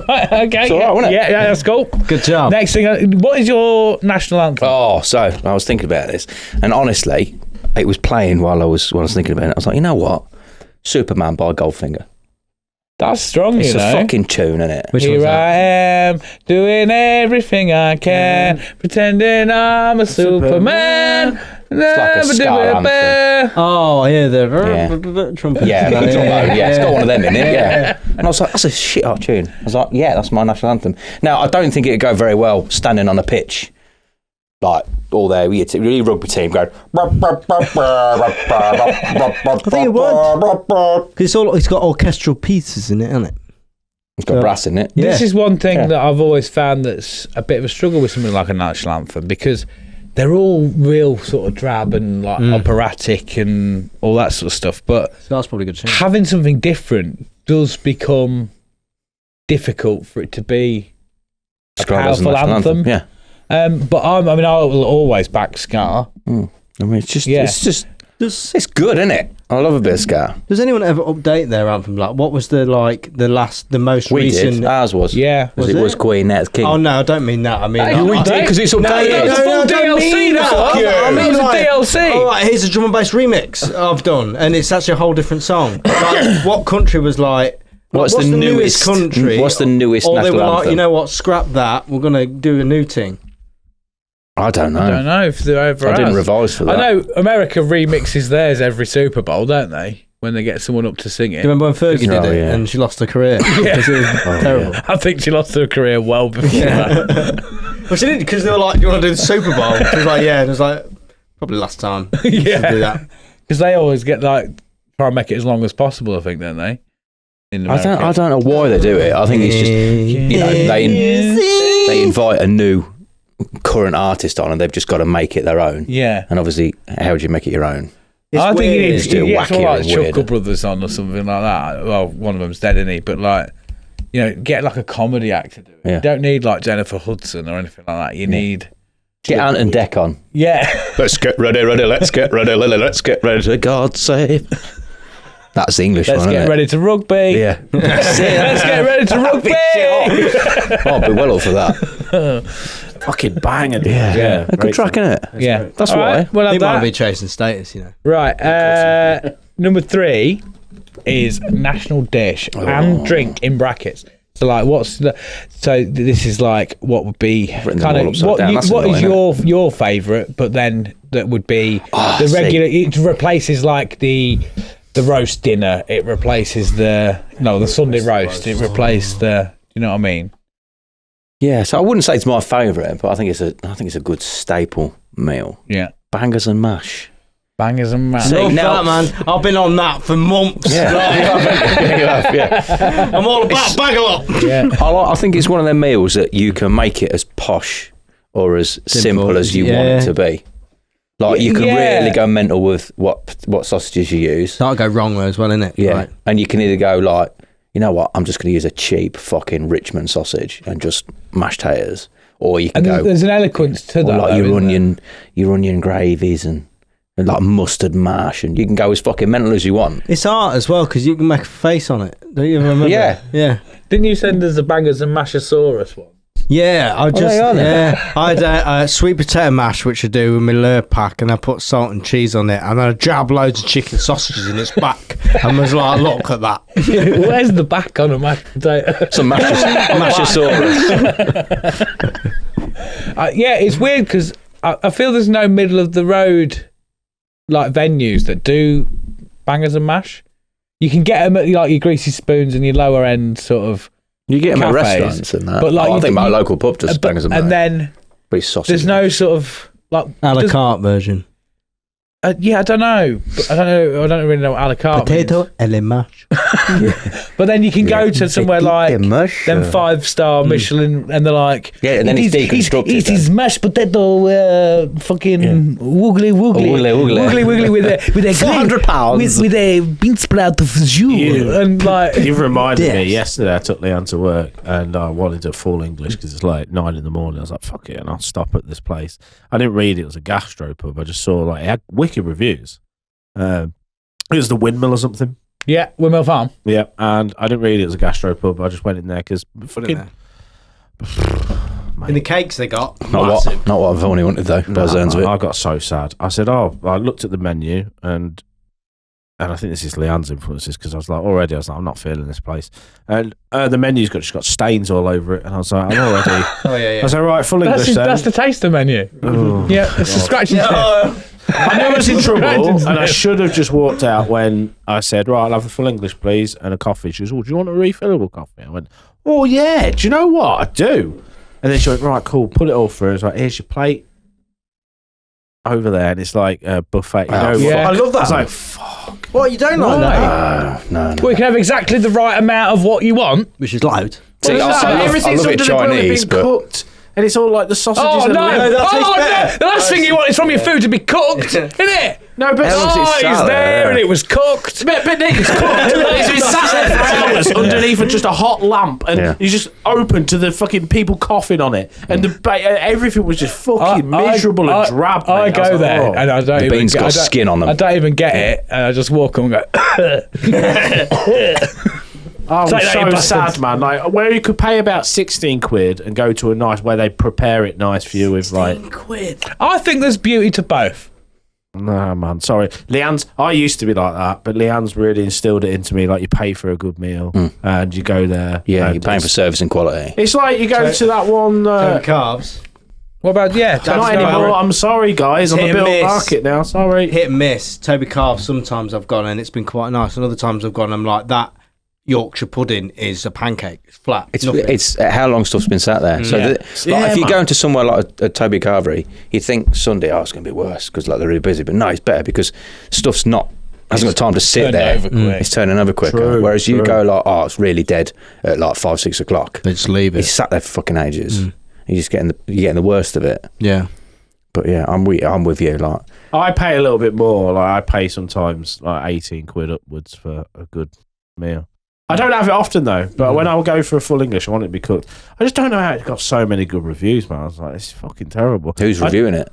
Right. Okay. It's all right, wasn't it? Yeah. Yeah. That's cool. Good job. Next thing, what is your national anthem? Oh, so I was thinking about this, and honestly, it was playing while I was thinking about it. I was like, you know what? Superman by Goldfinger. That's strong, It's you know. a fucking tune, isn't it? Which Here one's I that? am, doing everything I can, pretending I'm a Superman. like a ska anthem. Oh, I hear the trumpet. Yeah, the trombone. Yeah, it's got one of them in it. Yeah, and I was like, that's a shit hot tune. I was like, yeah, that's my national anthem. Now, I don't think it'd go very well standing on a pitch, like all there, your rugby team going. I think it would. It's got orchestral pieces in it, hasn't it? It's got brass in it. Yeah. This is one thing Yeah. that I've always found that's a bit of a struggle with something like a national anthem, because they're all real sort of drab and like operatic and all that sort of stuff. But So that's probably a good tune. having something different does become difficult for it to be a Described as a powerful national anthem. Yeah. But I will always back ska. I mean, it's Yeah. it's good, isn't it? I love a bit of ska. Does anyone ever update their anthem? Like, what was the most We recent? did. Ours was. Yeah. Because Was it it? was Queen, now it's King. Oh no, I don't mean that. I mean, Hey, like, we did, because it's No, updated. It's full I don't DLC, mean that. that. I mean, It's like, DLC. All right, here's a drum and bass remix I've done, and it's actually a whole different song. Like, what country was like? What's the newest country? What's the newest Or they national were like, anthem? you know what? Scrap that. We're gonna do a new thing. I don't know. I don't know if they're ever. I didn't has. revise for that. I know America remixes theirs every Super Bowl, don't they? When they get someone up to sing it. Do you remember when Fergie did Oh, it yeah. and she lost her career? Because it was terrible. I think she lost her career well before that. Well, she did because they were like, "Do you want to do the Super Bowl?" She was like, "Yeah," and it was like, "Probably last time." Yeah. do that. Because they always get like try and make it as long as possible. I think, don't they? In I don't know why they do it. I think it's just they invite a new current artist on and they've just got to make it their own. Yeah. And obviously, how would you make it your own? I think you need It's to still get someone wackier like and Chuckle weirder. Brothers on or something like that. Well, one of them's dead, isn't he? But like, get like a comedy actor to do it. Yeah. You don't need like Jennifer Hudson or anything like that. You need. Get Ant and Dec on. Yeah. Let's get ready, let's get ready, let's get ready to God save. That's the English Let's one, get isn't ready to rugby. it? Yeah. Let's get ready to rugby. I'll be well up for that. Fucking banging. Yeah. A good great track, song. innit? Yeah. That's All why. right, we'll He have might that. be chasing status, Right. Number 3 is national dish and drink in brackets. So like, this is like what would be Written them kind all of upside what down. That's is annoying, your favourite, but then that would be the see. regular. It replaces like the roast dinner. It replaces the Sunday roast. It replaces the. You know what I mean? Yeah, so I wouldn't say it's my favourite, but I think it's a good staple meal. Yeah. Bangers and mash. Bangers and mash. See, Love now- that, man. I've been on that for months. Yeah. I'm all about bagel up. Yeah. I think it's one of them meals that you can make it as posh or as simple as you want it to be. Like you can Yeah. really go mental with what sausages you use. That'll go wrong there as well, innit? Yeah, Right. and you can either go like, you know what, I'm just going to use a cheap fucking Richmond sausage and just mashed taters, or you can And go. there's an eloquence to or that. like though, your isn't onion gravies and like mustard mash, and you can go as fucking mental as you want. It's art as well because you can make a face on it. Don't you remember? Yeah. Yeah. Didn't you send us the Bangers and Mashosaurus one? Yeah, I they had a sweet potato mash which I do with my lure pack, and I put salt and cheese on it, and then I jab loads of chicken sausages in its back, and was like, look at that. Where's the back on a mashed potato? Some Mashosaurus. Yeah, it's weird because I feel there's no middle of the road like venues that do bangers and mash. You can get them at like your Greasy Spoons and your lower end sort of. You get them at cafes, restaurants and that. but like I think my local pub just bangers and mash. And then But it's sausage. there's no sort of like A la carte version. yeah, I don't know. But I don't really know what a la carte Potato means. and a mash. But then you can go to somewhere like them 5-star Michelin, and they're like, Yeah, and then it's deconstructed. It is mashed potato, fucking woogly with a £400 with a bean sprout of jus, and like You've reminded me. Yes. Yesterday, I took Leanne to work, and I wanted to full English because it's like 9 a.m. I was like, "Fuck it," and I'll stop at this place. I didn't read it was a gastro pub. I just saw like it had wicked reviews. It was the Windmill or something. yeah, Windmill Farm. Yeah, and I didn't read it was a gastro pub. I just went in there because fucking. In the cakes they got. Not what I've only wanted though. By the sounds of it. I got so sad. I said, I looked at the menu and I think this is Leanne's influences because I was like, I'm not feeling this place. And the menu's just got stains all over it. And I was like, I'm already. Oh, yeah. I was like, right, full English then. That's the taster menu. Oh, Yeah, it's a scratching sniff. I knew I was in trouble Scratching and I sniff. should have just walked out when I said, right, I'll have the full English, please, and a coffee. She goes, oh, do you want a refillable coffee? I went, oh, yeah, do you know what? I do. And then she went, right, cool, put it all through. I was like, here's your plate over there. And it's like a buffet. You know, yeah. I love that. I was like, fuck. What, you don't like that? No. Well, you can have exactly the right amount of what you want. Which is loud. See, I love Everything's it under the grill and Chinese, being but cooked. And it's all like the sausages Oh and no! that tastes Oh better. no! The last thing you want is from your food to be cooked, isn't it? No, but Oh, he's there and it was cooked. But it's cooked. It's been sat there for hours underneath of just a hot lamp, and you just open to the fucking people coughing on it, and everything was just fucking miserable and drab. I mate. go was like, there oh. and I don't. The even beans get, got I don't- skin on them. I don't even get it, and I just walk on and go. I was Take that, you so bastards. sad, man. Like where you could pay about 16 quid and go to a nice where they prepare it nice for you with like. I think there's beauty to both. No, man, sorry. Leanne's. I used to be like that, but Leanne's really instilled it into me. Like you pay for a good meal and you go there. yeah, and you're paying for service and quality. It's like you go to that one. Carbs. What about Not anymore. I'm sorry, guys. I'm Hit a and bit miss. on market now. Sorry. Hit and miss. Toby Carve, sometimes I've gone and it's been quite nice. And other times I've gone, I'm like, that Yorkshire pudding is a pancake. It's flat. Nothing. It's how long stuff's been sat there. So if you go into somewhere like a Toby Carvery, you'd think Sunday, it's going to be worse because like they're really busy. But no, it's better because stuff's hasn't got time to sit Turning there. over quick. It's turning over quicker. True, Whereas you true. go like, it's really dead at like 5-6 o'clock. They just leave He's it. sat there for fucking ages. You're just getting the worst of it. Yeah. But yeah, I'm with you. Like, I pay a little bit more. Like I pay sometimes like 18 quid upwards for a good meal. I don't have it often though, but when I will go for a full English, I want it to be cooked. I just don't know how it got so many good reviews, man. I was like, it's fucking terrible. who's reviewing it?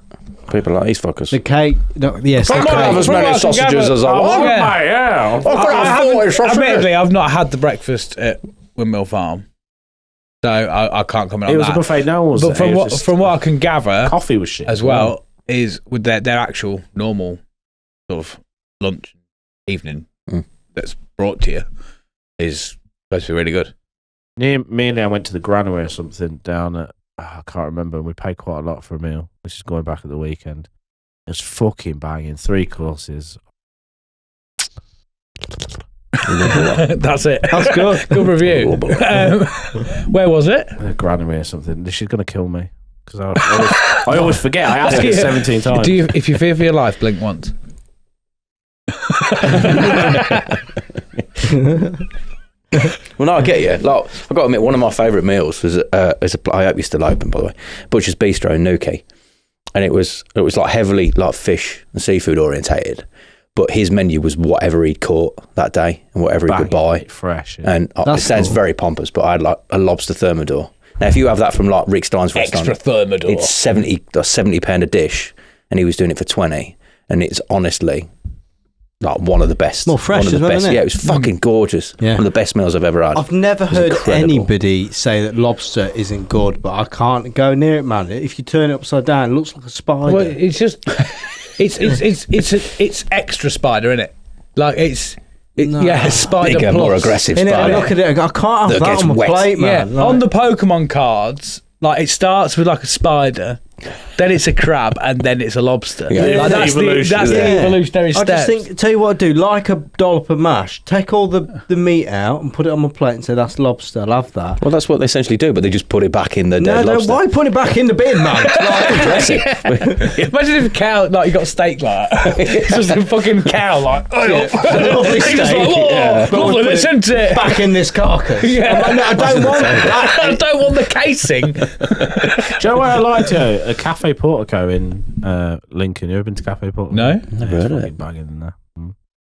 People like these fuckers. The cake. No, yes, the I might have as cake. many sausages as I want. yeah. Yeah. Admittedly, I've not had the breakfast at Windmill Farm, so I can't comment on It was that. a buffet, no one was But there. It was just- from what I can gather, coffee was shit as well is with their actual normal sort of lunch evening that's brought to you is supposed to be really good. Me and Leanne went to the Granary or something down at I can't remember, and we paid quite a lot for a meal. This is going back at the weekend. It was fucking banging. 3 courses. That's it. That's good. Good review. Where was it? Granary or something. She's going to kill me because I always forget. I asked it 17 times. If you fear for your life, blink once. Well, no, I get you. Like, I've got to admit, one of my favourite meals was I hope you're still open, by the way, Butcher's Bistro in Newquay, and it was like heavily like fish and seafood orientated, but his menu was whatever he'd caught that day and whatever he could buy. Fresh. And it sounds very pompous, but I had like a lobster thermidor Now, if you have that from like Rick Stein's restaurant, Extra thermidor. it's £70 a dish, and he was doing it for 20, and it's honestly like one of the best. More fresh one of the as well, best. isn't it? Yeah, it was fucking gorgeous. Yeah. One of the best meals I've ever had. I've never It was heard incredible. anybody say that lobster isn't good, but I can't go near it, man. If you turn it upside down, it looks like a spider. Well, it's just it's extra spider, isn't it? Like yeah, spider Bigger, plus. more aggressive Innit? I spider. look at it, I go, I can't have That that gets on my wet. plate, Yeah, man. Like, on the Pokemon cards, like it starts with like a spider, then it's a crab, and then it's a lobster. Yeah. Like, that's Evolution, the yeah. evolutionary I steps. just think, tell you what I'd do, like a dollop of mash, take all the meat out and put it on my plate and say, that's lobster, I'll have that. Well, that's what they essentially do, but they just put it back in the No, dead no, lobster. why put it back in the bin, man? Aggressive. Imagine if a cow, like you got a steak like that. It's just a fucking cow, like, Lovely He's just steak. like, whoa, Yeah. lovely, this, isn't it? Back in this carcass. Yeah. I'm like, no, I don't want that. I don't want the casing. Do you know where I liked a Cafe Portico in Lincoln? You ever been to Cafe Portico? No? Never heard of It's it. banging in there.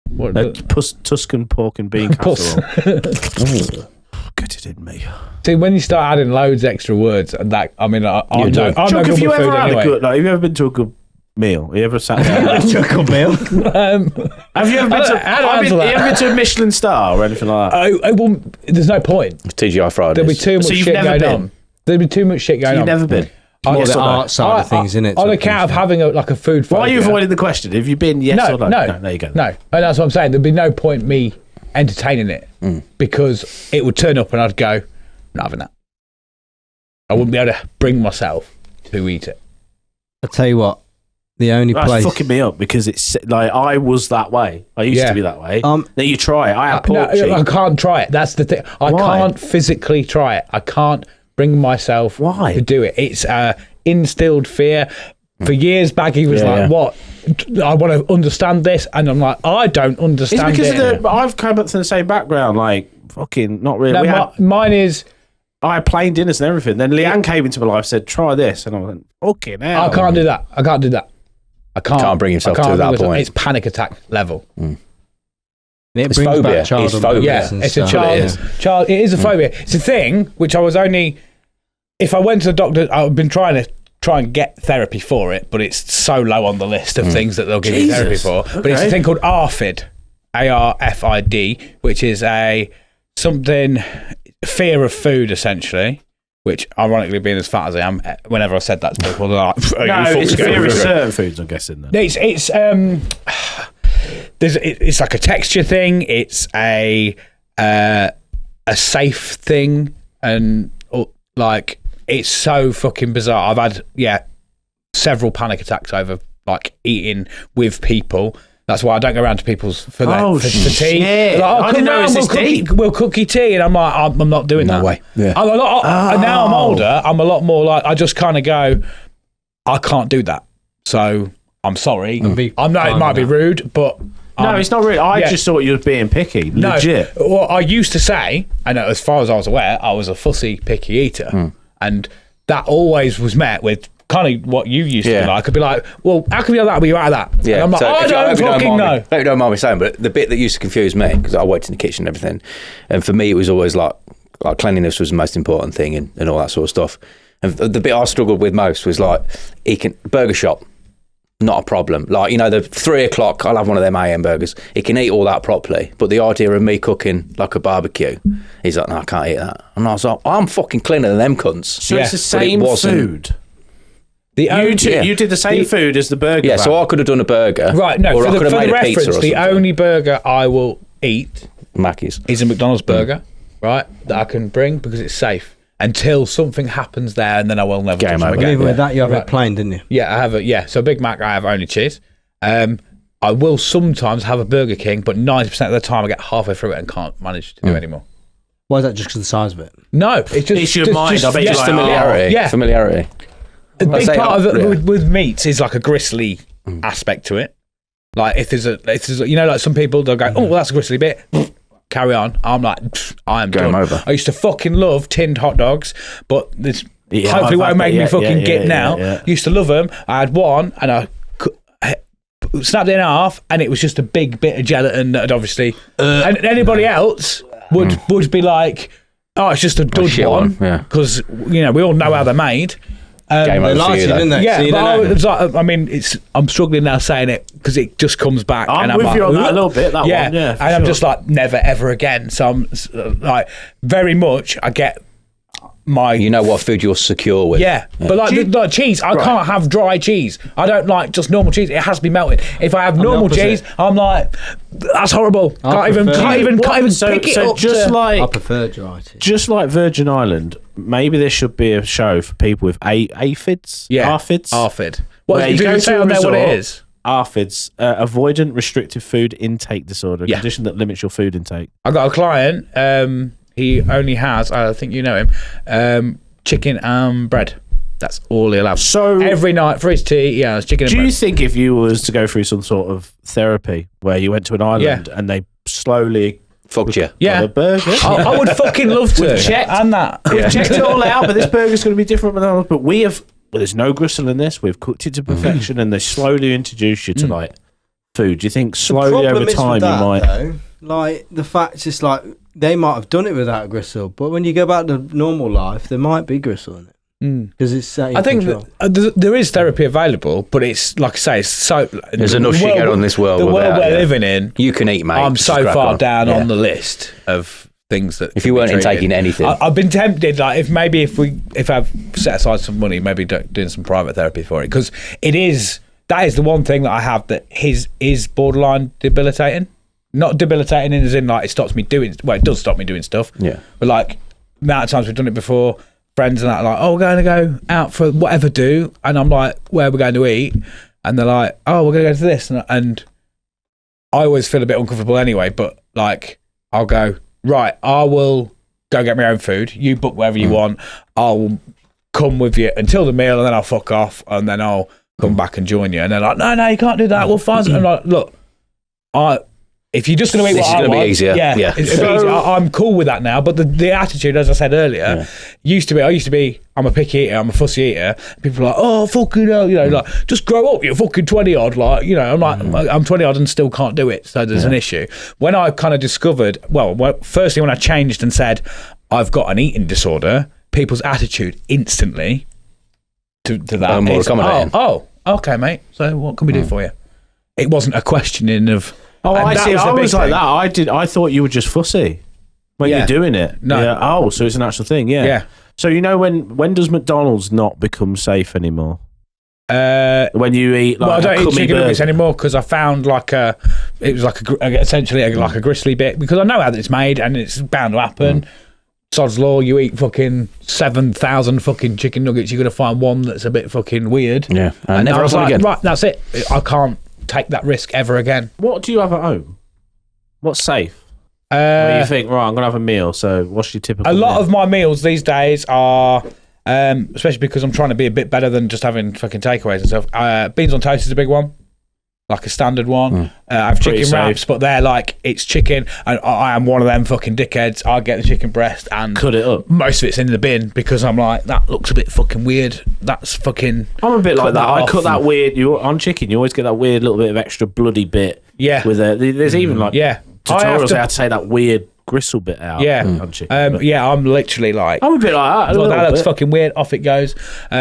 What? Tuscan pork and bean Puss. casserole. Get it in me. See, when you start adding loads extra words, and that, I mean, I'm no do. good Chuck, have with you food ever had anyway. a good? Like, have you ever been to a good meal? Have you ever sat down? Chocolate meal. Have you ever been to? How do I Have answer you that? ever been to a Michelin star or anything like that? Well, there's no point. TGI Fridays. There'll be too much So you've shit never going been? on. There'll be too much shit going You've on. never been. More Yes the or no? art side of things, innit? On account of having a food phobia. Why are you avoiding the question? Have you been? Yes No, or no? no. There you go. No, and that's what I'm saying. There'd be no point me entertaining it because it would turn up and I'd go, I'm not having that. I wouldn't be able to bring myself to eat it. I'll tell you what, the only That's place... fucking me up because it's like I was that way. I used Yeah. to be that way. Um, Then you try it. I had pork No, I cheek. can't try it. That's the thing. I Why? can't physically try it. I can't bring myself Why? to do it. It's instilled fear. For years, Baggy was Yeah, like, yeah. "What? I want to understand this," and I'm like, "I don't It's understand because it." of the. I've come up from the same background. Like fucking not really. No, We had, mine is. I had plain dinners and everything. Then Leanne came into my life, said, "Try this," and I went, "Okay, now." I can't do that. I can't do that. I can't. Can't bring yourself I can't to that bring myself- point. It's panic attack level. It It's brings phobia. back It's childhood phobia. memories Yeah, and it's a stuff. child. It is a phobia. It's a thing which I was only. If I went to the doctor, I've been trying and get therapy for it, but it's so low on the list of things that they'll give you therapy for. But it's a Okay. thing called ARFID, ARFID, which is something fear of food essentially. Which, ironically, being as fat as I am, whenever I said that to people, they're like, "Are you No, fucking it's scared fear of of food?" certain foods. I'm guessing. Then. It's like a texture thing. It's a safe thing, and like it's so fucking bizarre. I've had several panic attacks over like eating with people. That's why I don't go around to people's for tea. shit. They're like, I didn't know it was we'll this deep. we'll cook your tea, and I'm like, I'm not doing that. No way. Yeah. I'm a lot. And now I'm older. I'm a lot more like I just kind of go, I can't do that. So I'm sorry. be I'm not. It fine might with be rude, but No, it's not really. I yeah. just thought you were being picky. no. Legit. Well, I used to say, and as far as I was aware, I was a fussy, picky eater, and that always was met with kind of what you used to Yeah. be like. I'd be like, well, how can you have that, but you're out of that? Yeah, And I'm like, so I if you- don't hope you fucking mind me- know. hope you don't mind me saying, but the bit that used to confuse me, because I worked in the kitchen and everything, and for me it was always like cleanliness was the most important thing and all that sort of stuff. And the bit I struggled with most was like, burger shop, not a problem. Like, you know, the 3 o'clock, I'll have one of them AM burgers. He can eat all that properly, but the idea of me cooking like a barbecue, he's like, no, I can't eat that. And I was like, I'm fucking cleaner than them cunts. So Yeah, it's the but it same wasn't. food. The You did the same food as the burger. Yeah, so van. I could have done a burger. Right, no, or I for could the have made a pizza reference, or the something. only burger I will eat Mackey's. is a McDonald's burger, right, that I can bring because it's safe until something happens there, and then I will never Game touch them over. But again. even with that, you have Right. it plain, didn't you? Yeah, I have so Big Mac, I have only cheese. I will sometimes have a Burger King, but 90% of the time I get halfway through it and can't manage to do it anymore. Why is that? Just because of the size of it? No, it's just It's your mind. I bet you're yeah, like, Familiarity. Yeah. Familiarity. A I'd big say part of it yeah. with meats is like a gristly aspect to it. Like if there's you know, like some people they'll go, oh, well, that's a gristly bit. Carry on. I'm like, I am Game done. over. I used to fucking love tinned hot dogs, but this Yeah, hopefully I've won't had make that, me yeah, fucking yeah, git yeah, now. yeah. Used to love them. I had one and I snapped it in half, and it was just a big bit of gelatin that had obviously. And anybody else would be like, Oh, it's just a dud shit one. one, yeah. Because, we all know how they're made. Game They over for lied to you, you, though. didn't they? Yeah, So you but don't know. it's like, I mean, I'm struggling now saying it because it just comes back. I'm and with like, you on that a little bit, that one, yeah, and for I'm sure. just like, never, ever again. So I'm like, very much, I get my... You know what food you're secure with. Yeah, but like cheese, I can't have dry cheese. I don't like just normal cheese. It has to be melted. If I have normal opposite. cheese, I'm like, that's horrible. Can't even pick it up. just I like prefer dry tea. just like Virgin Island, maybe there should be a show for people with aphids. Aphids. ARFID. What Where did you go you say to a on there? What it resort, is? ARFIDs, avoidant restrictive food intake disorder, a Yeah. condition that limits your food intake. I got a client. He only has, I think you know him, chicken and bread. That's all he'll have. So Every night for his tea, he has chicken and do bread. you think if you was to go through some sort of therapy where you went to an island and they slowly Fucked you. Yeah. got a burger? I would fucking love to. We've checked. And that. We've checked it all out, but this burger's going to be different than ours. But we have, well, there's no gristle in this. We've cooked it to perfection, and they slowly introduce you to like food. Do you think slowly over time you might? Though, like the fact is, like they might have done it without gristle, but when you go back to normal life, there might be gristle in it because it's set in I think control. there is therapy available, but it's like I say, it's so There's enough shit going on in this world The world without, we're yeah. living in, You can eat, mate. I'm Just so crack far on. down Yeah. on the list of things that If you weren't intaking anything. I've been tempted, like if I've set aside some money, maybe doing some private therapy for it, because that is the one thing that I have that is borderline debilitating. Not debilitating as in like it stops me doing. Well, it does stop me doing stuff. Yeah. But like the amount of times we've done it before, friends and that are like, oh, we're going to go out for whatever do, and I'm like, where are we going to eat? And they're like, oh, we're going to go to this, and I always feel a bit uncomfortable anyway. But like, I'll go right. I will go get my own food. You book wherever you want. I'll come with you until the meal, and then I'll fuck off, and then I'll come back and join you. And they're like, no, you can't do that. We'll find something. I'm like, look, if you're just going to eat This what is I gonna be want, easier. yeah, Yeah. it'll be easier. I'm cool with that now. But the attitude, as I said earlier, I used to be, I'm a picky eater, I'm a fussy eater. People are like, oh, fucking hell, like, just grow up, you're fucking 20 odd. Like, I'm like, I'm 20 odd and still can't do it. So there's an issue. When I kind of discovered, firstly, when I changed and said, I've got an eating disorder, people's attitude instantly to that more is, accommodating. oh, okay, mate. So what can we do for you? It wasn't a questioning of. Oh, and I that see. was the I big was like thing. that. I thought you were just fussy when Yeah. you're doing it. No. Yeah. Oh, so it's an actual thing. Yeah. Yeah. So when does McDonald's not become safe anymore? When When you eat like I a don't eat cummy chicken nuggets burger? anymore because I found essentially like a gristly bit, because I know how it's made and it's bound to happen. Sod's law, you eat fucking 7,000 fucking chicken nuggets, you're going to find one that's a bit fucking weird. Yeah. And never I was have one like, again. right, that's it. I can't take that risk ever again. What do you have at home? What's safe? When you think, right, I'm gonna have a meal. So what's your typical? A lot meal? of my meals these days are, especially because I'm trying to be a bit better than just having fucking takeaways and stuff. Beans on toast is a big one, like a standard one. I have Pretty chicken wraps, safe. but they're like, it's chicken, and I am one of them fucking dickheads. I get the chicken breast and cut it up. most of it's in the bin because I'm like, that looks a bit fucking weird. That's fucking. I'm a bit like that. I off cut that and- weird. On chicken, you always get that weird little bit of extra bloody bit. Yeah. With there's even like Yeah. I have tutorials to- how to take that weird gristle bit out. Yeah. On chicken. but Yeah, I'm literally like, I'm a bit like that. A well, little that looks bit. fucking weird. Off it goes. But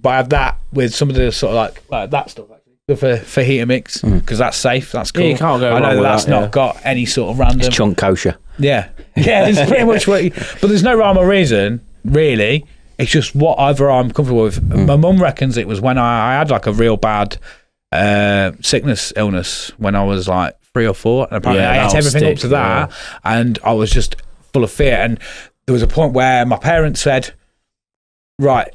I have that with some of the sort of like that stuff actually for fajita mix because that's safe. That's cool. Yeah, you can't go I wrong know with that's that, not yeah. got any sort of random. Chunk kosher. Yeah, it's pretty much what. But there's no rhyme or reason really. It's just whatever I'm comfortable with. My mum reckons it was when I had like a real bad illness when I was like 3 or 4, and apparently Yeah, I ate that'll everything up stick, to that, and I was just full of fear. And there was a point where my parents said, right,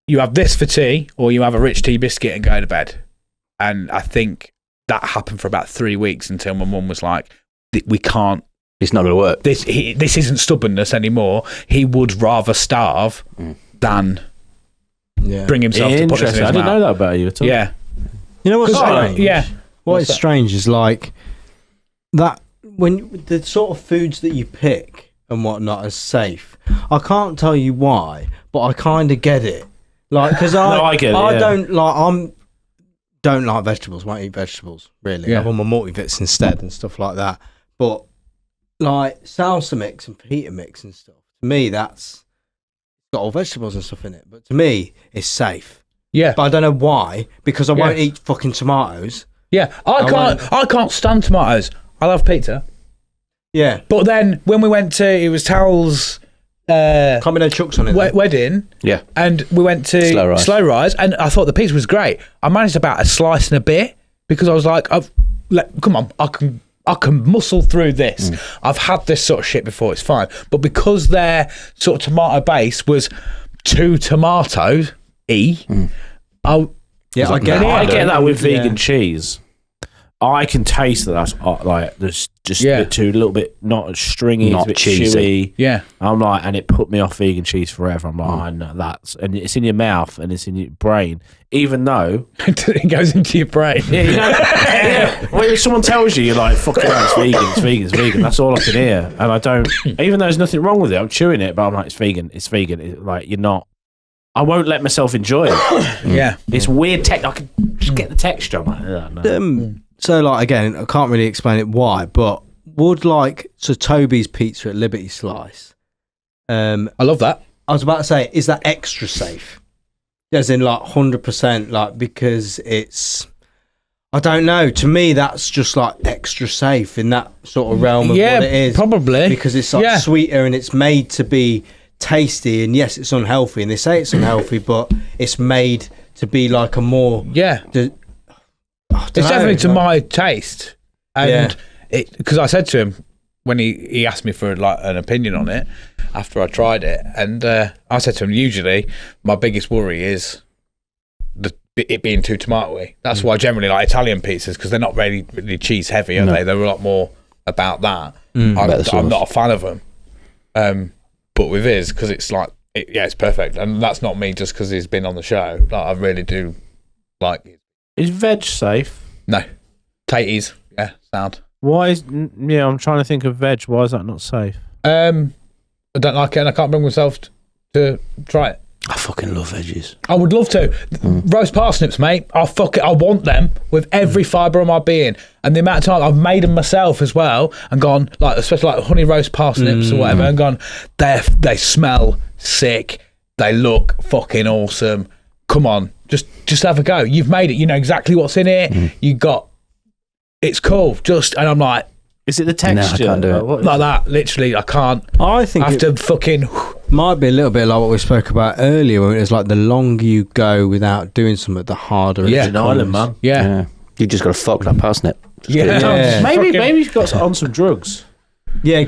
you have this for tea or you have a rich tea biscuit and go to bed. And I think that happened for about 3 weeks until my mum was like, we can't, It's not going to work. this isn't stubbornness anymore. He would rather starve than bring himself to put this in his Interesting. I didn't mouth. know that about you at all. Yeah. You know what's strange? Yeah. What is that? strange is like that when the sort of foods that you pick and whatnot are safe. I can't tell you why, but I kind of get it. Like because I get it, yeah. don't like vegetables. Won't eat vegetables really. Yeah. I want my multivits instead and stuff like that. But like salsa mix and fajita mix and stuff to me, that's got all vegetables and stuff in it. But to me, it's safe. Yeah. But I don't know why, because I won't eat fucking tomatoes. Yeah. I can't stand tomatoes. I love pizza. Yeah. But then when we went to, it was Tal's Can't be no chucks on it. wedding. Yeah. And we went to Slow Rise, and I thought the pizza was great. I managed about a slice and a bit because I was like, come on, I can muscle through this. I've had this sort of shit before, it's fine. But because their sort of tomato base was too tomatoes, I get it. I get that with vegan cheese. I can taste that that's like there's just a bit too, a little bit not stringy, not it's a bit cheesy. chewy. Yeah, I'm like, and it put me off vegan cheese forever. I'm like, I know that's, and it's in your mouth and it's in your brain, even though it goes into your brain. Well, if someone tells you, you're like, fuck it, it's vegan. That's all I can hear, and I don't. Even though there's nothing wrong with it, I'm chewing it, but I'm like, it's vegan. Like you're not. I won't let myself enjoy it. Yeah, it's weird. I can just get the texture. I'm like, no. So, like, again, I can't really explain it why, but would Toby's Pizza at Liberty Slice. I love that. I was about to say, is that extra safe? As in, like, 100%, like, because it's, I don't know. To me, that's just, like, extra safe in that sort of realm of what it is. Probably. Because it's, like, sweeter and it's made to be tasty. And, yes, it's unhealthy. And they say it's unhealthy, but it's made to be, like, a more... Yeah. It's definitely to my taste, and because I said to him when he asked me for like an opinion on it after I tried it, and I said to him, usually my biggest worry is it being too tomatoey. That's why I generally like Italian pizzas, because they're not really cheese heavy, are they? They're a lot more about that. I'm not a fan of them, but with his, because it's like it's perfect, and that's not me just because he's been on the show. Like, I really do like it. Is veg safe? No. Taties. Yeah, sound. Why is... Yeah, I'm trying to think of veg. Why is that not safe? I don't like it, and I can't bring myself to try it. I fucking love veggies. I would love to. Roast parsnips, mate. I want them with every fibre of my being. And the amount of time I've made them myself as well, and gone, like, especially like honey roast parsnips or whatever, and gone, they smell sick. They look fucking awesome. Come on, just have a go. You've made it. You know exactly what's in it. You got. It's cool. And I'm like, is it the texture? No, I can't do it. Like that. Literally, I can't. I think I have to fucking. Might be a little bit like what we spoke about earlier, when it's like the longer you go without doing something, the harder it becomes. Island, man. Yeah. You just got to fuck that parsnip. Maybe you've got on some drugs. Yeah.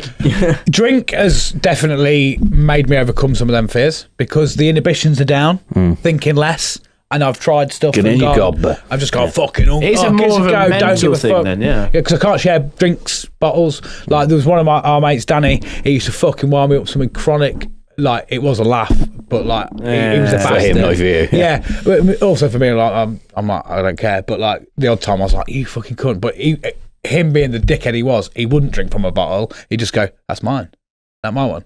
Drink has definitely made me overcome some of them fears, because the inhibitions are down, thinking less, and I've tried stuff. Get in your gob. I've just got fucking. It's a more of a mental thing then, yeah. Because I can't share drinks bottles. Like, there was one of our mates, Danny. He used to fucking wind me up something chronic. Like, it was a laugh, but like he was a bastard. For him, not for you. Yeah, but also for me, like I'm like, I don't care. But like the odd time, I was like, you fucking couldn't. But him being the dickhead he wouldn't drink from a bottle. He'd just go, that's mine. That's my one.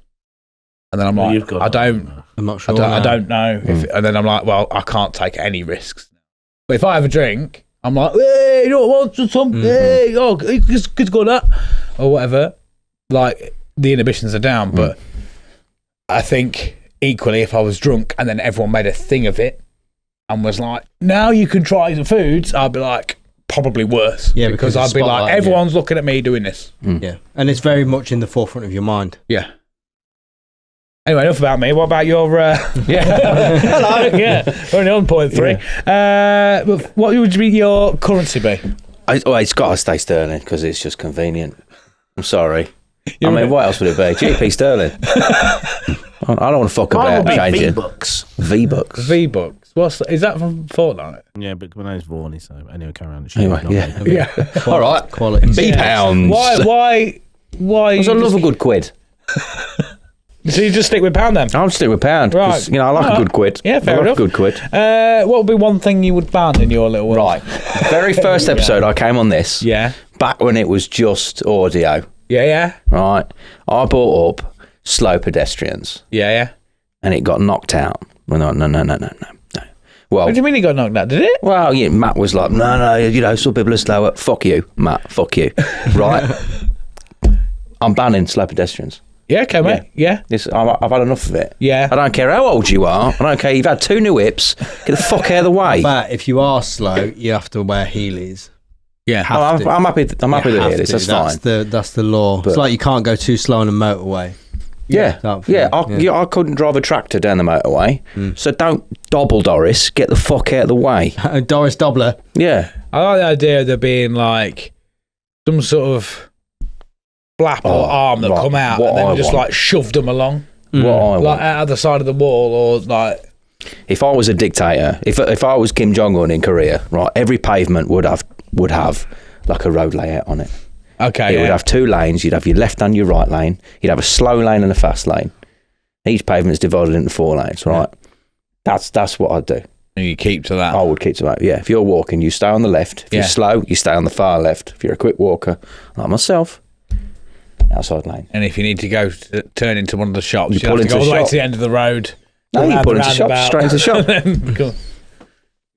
And then I'm like, I'm not sure. I don't know. And then I'm like, well, I can't take any risks. But if I have a drink, I'm like, hey, you know what, want some? Hey, it's good that. Or whatever. Like, the inhibitions are down. But I think equally, if I was drunk and then everyone made a thing of it and was like, now you can try the foods, I'd be like, probably worse. Yeah, because I'd be like, everyone's looking at me doing this. Yeah, and it's very much in the forefront of your mind. Yeah. Anyway, enough about me. What about your... Hello. Yeah, we're only on point 3. Yeah. What would your currency be? It's got to stay sterling, because it's just convenient. I'm sorry. What else would it be? GP sterling. I don't want to fuck about changing. V-Bucks. V-Bucks. Is that from Fortnite? Yeah, but my name's Vaughan, so anyway, carry on. Yeah. All right. Quality. £B. Why? Because I love a good quid. So you just stick with pound then? I'll stick with pound. Right. I like a good quid. Yeah, fair enough. A good quid. What would be one thing you would ban in your little world? Right. Very first episode I came on this. Yeah. Back when it was just audio. Yeah. Right. I brought up slow pedestrians. Yeah. And it got knocked out. Well, no. Well, what do you mean it got knocked out? Did it? Well, yeah, Matt was like, no, some people are slower. Fuck you, Matt. Fuck you. Right. I'm banning slow pedestrians. Yeah, okay, mate. Yeah. I've had enough of it. Yeah. I don't care how old you are. I don't care. You've had 2 new hips. Get the fuck out of the way. But if you are slow, you have to wear Heelys. Yeah. I'm happy. I'm happy to hear this. That's fine. That's the law. It's like you can't go too slow on a motorway. Yeah. I couldn't drive a tractor down the motorway. So don't dobble, Doris. Get the fuck out of the way. Doris Dobler. Yeah. I like the idea of there being like some sort of flap or arm that come out and then just like shoved them along. What I Like want. out of the side of the wall or like... If I was a dictator, if I was Kim Jong-un in Korea, right, every pavement would have like a road layout on it. Okay, It would have 2 lanes. You'd have your left and your right lane. You'd have a slow lane and a fast lane. Each pavement's divided into 4 lanes, right? That's what I'd do. And you keep to that. I would keep to that. Yeah, if you're walking, you stay on the left. If you're slow, you stay on the far left. If you're a quick walker, like myself, outside lane. And if you need to go turn into one of the shops, you pull have to into go all the the way shop. to the end of the road. No, you around pull the into the shop, roundabout, straight into the shop. and then go-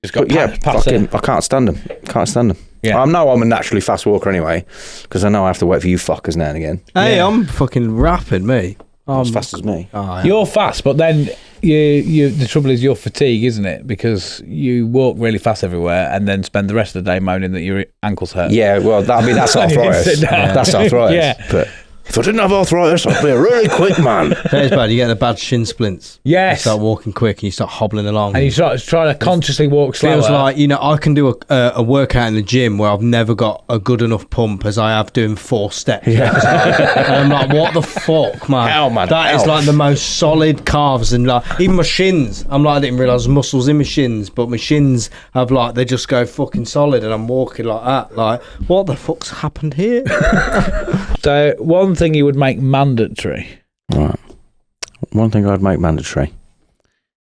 Just got past it. I can't stand them. Can't stand them. Yeah. I know I'm a naturally fast walker anyway, because I know I have to wait for you fuckers now and again. Hey, I'm fucking rapid, me. As fast as me. Oh, yeah. You're fast, but then you the trouble is your fatigue, isn't it? Because you walk really fast everywhere and then spend the rest of the day moaning that your ankles hurt. Yeah, well, that's And you can arthritis. sit down. That's arthritis. Yeah. But if I didn't have arthritis, I'd be a really quick man. That is bad. You get the bad shin splints. Yes. You start walking quick and you start hobbling along. And you start trying to consciously walk slower. Feels like, I can do a workout in the gym where I've never got a good enough pump as I have doing 4 steps. Yeah. And I'm like, what the fuck, man? How, man? That is How? like the most solid calves and like even my shins. I'm like, I didn't realise there's muscles in my shins, but my shins have like, they just go fucking solid and I'm walking like that. Like, what the fuck's happened here? So one thing you would make mandatory. Right. One thing I'd make mandatory,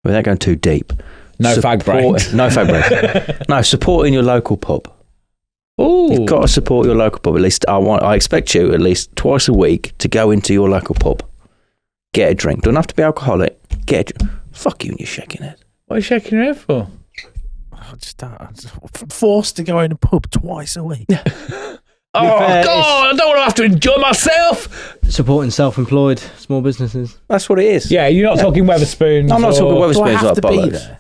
without going too deep. No fag breaks. No fag breaks. No, supporting your local pub. Ooh. You've got to support your local pub. At least I expect you at least twice a week to go into your local pub, get a drink. Don't have to be alcoholic. Fuck you and you're shaking it. What are you shaking your head for? I'm forced to go in a pub twice a week. Oh, God, I don't want to have to enjoy myself. Supporting self-employed small businesses. That's what it is. Yeah, you're not talking Weatherspoons. I'm not talking or- Do I Weatherspoons have like to be bollocks.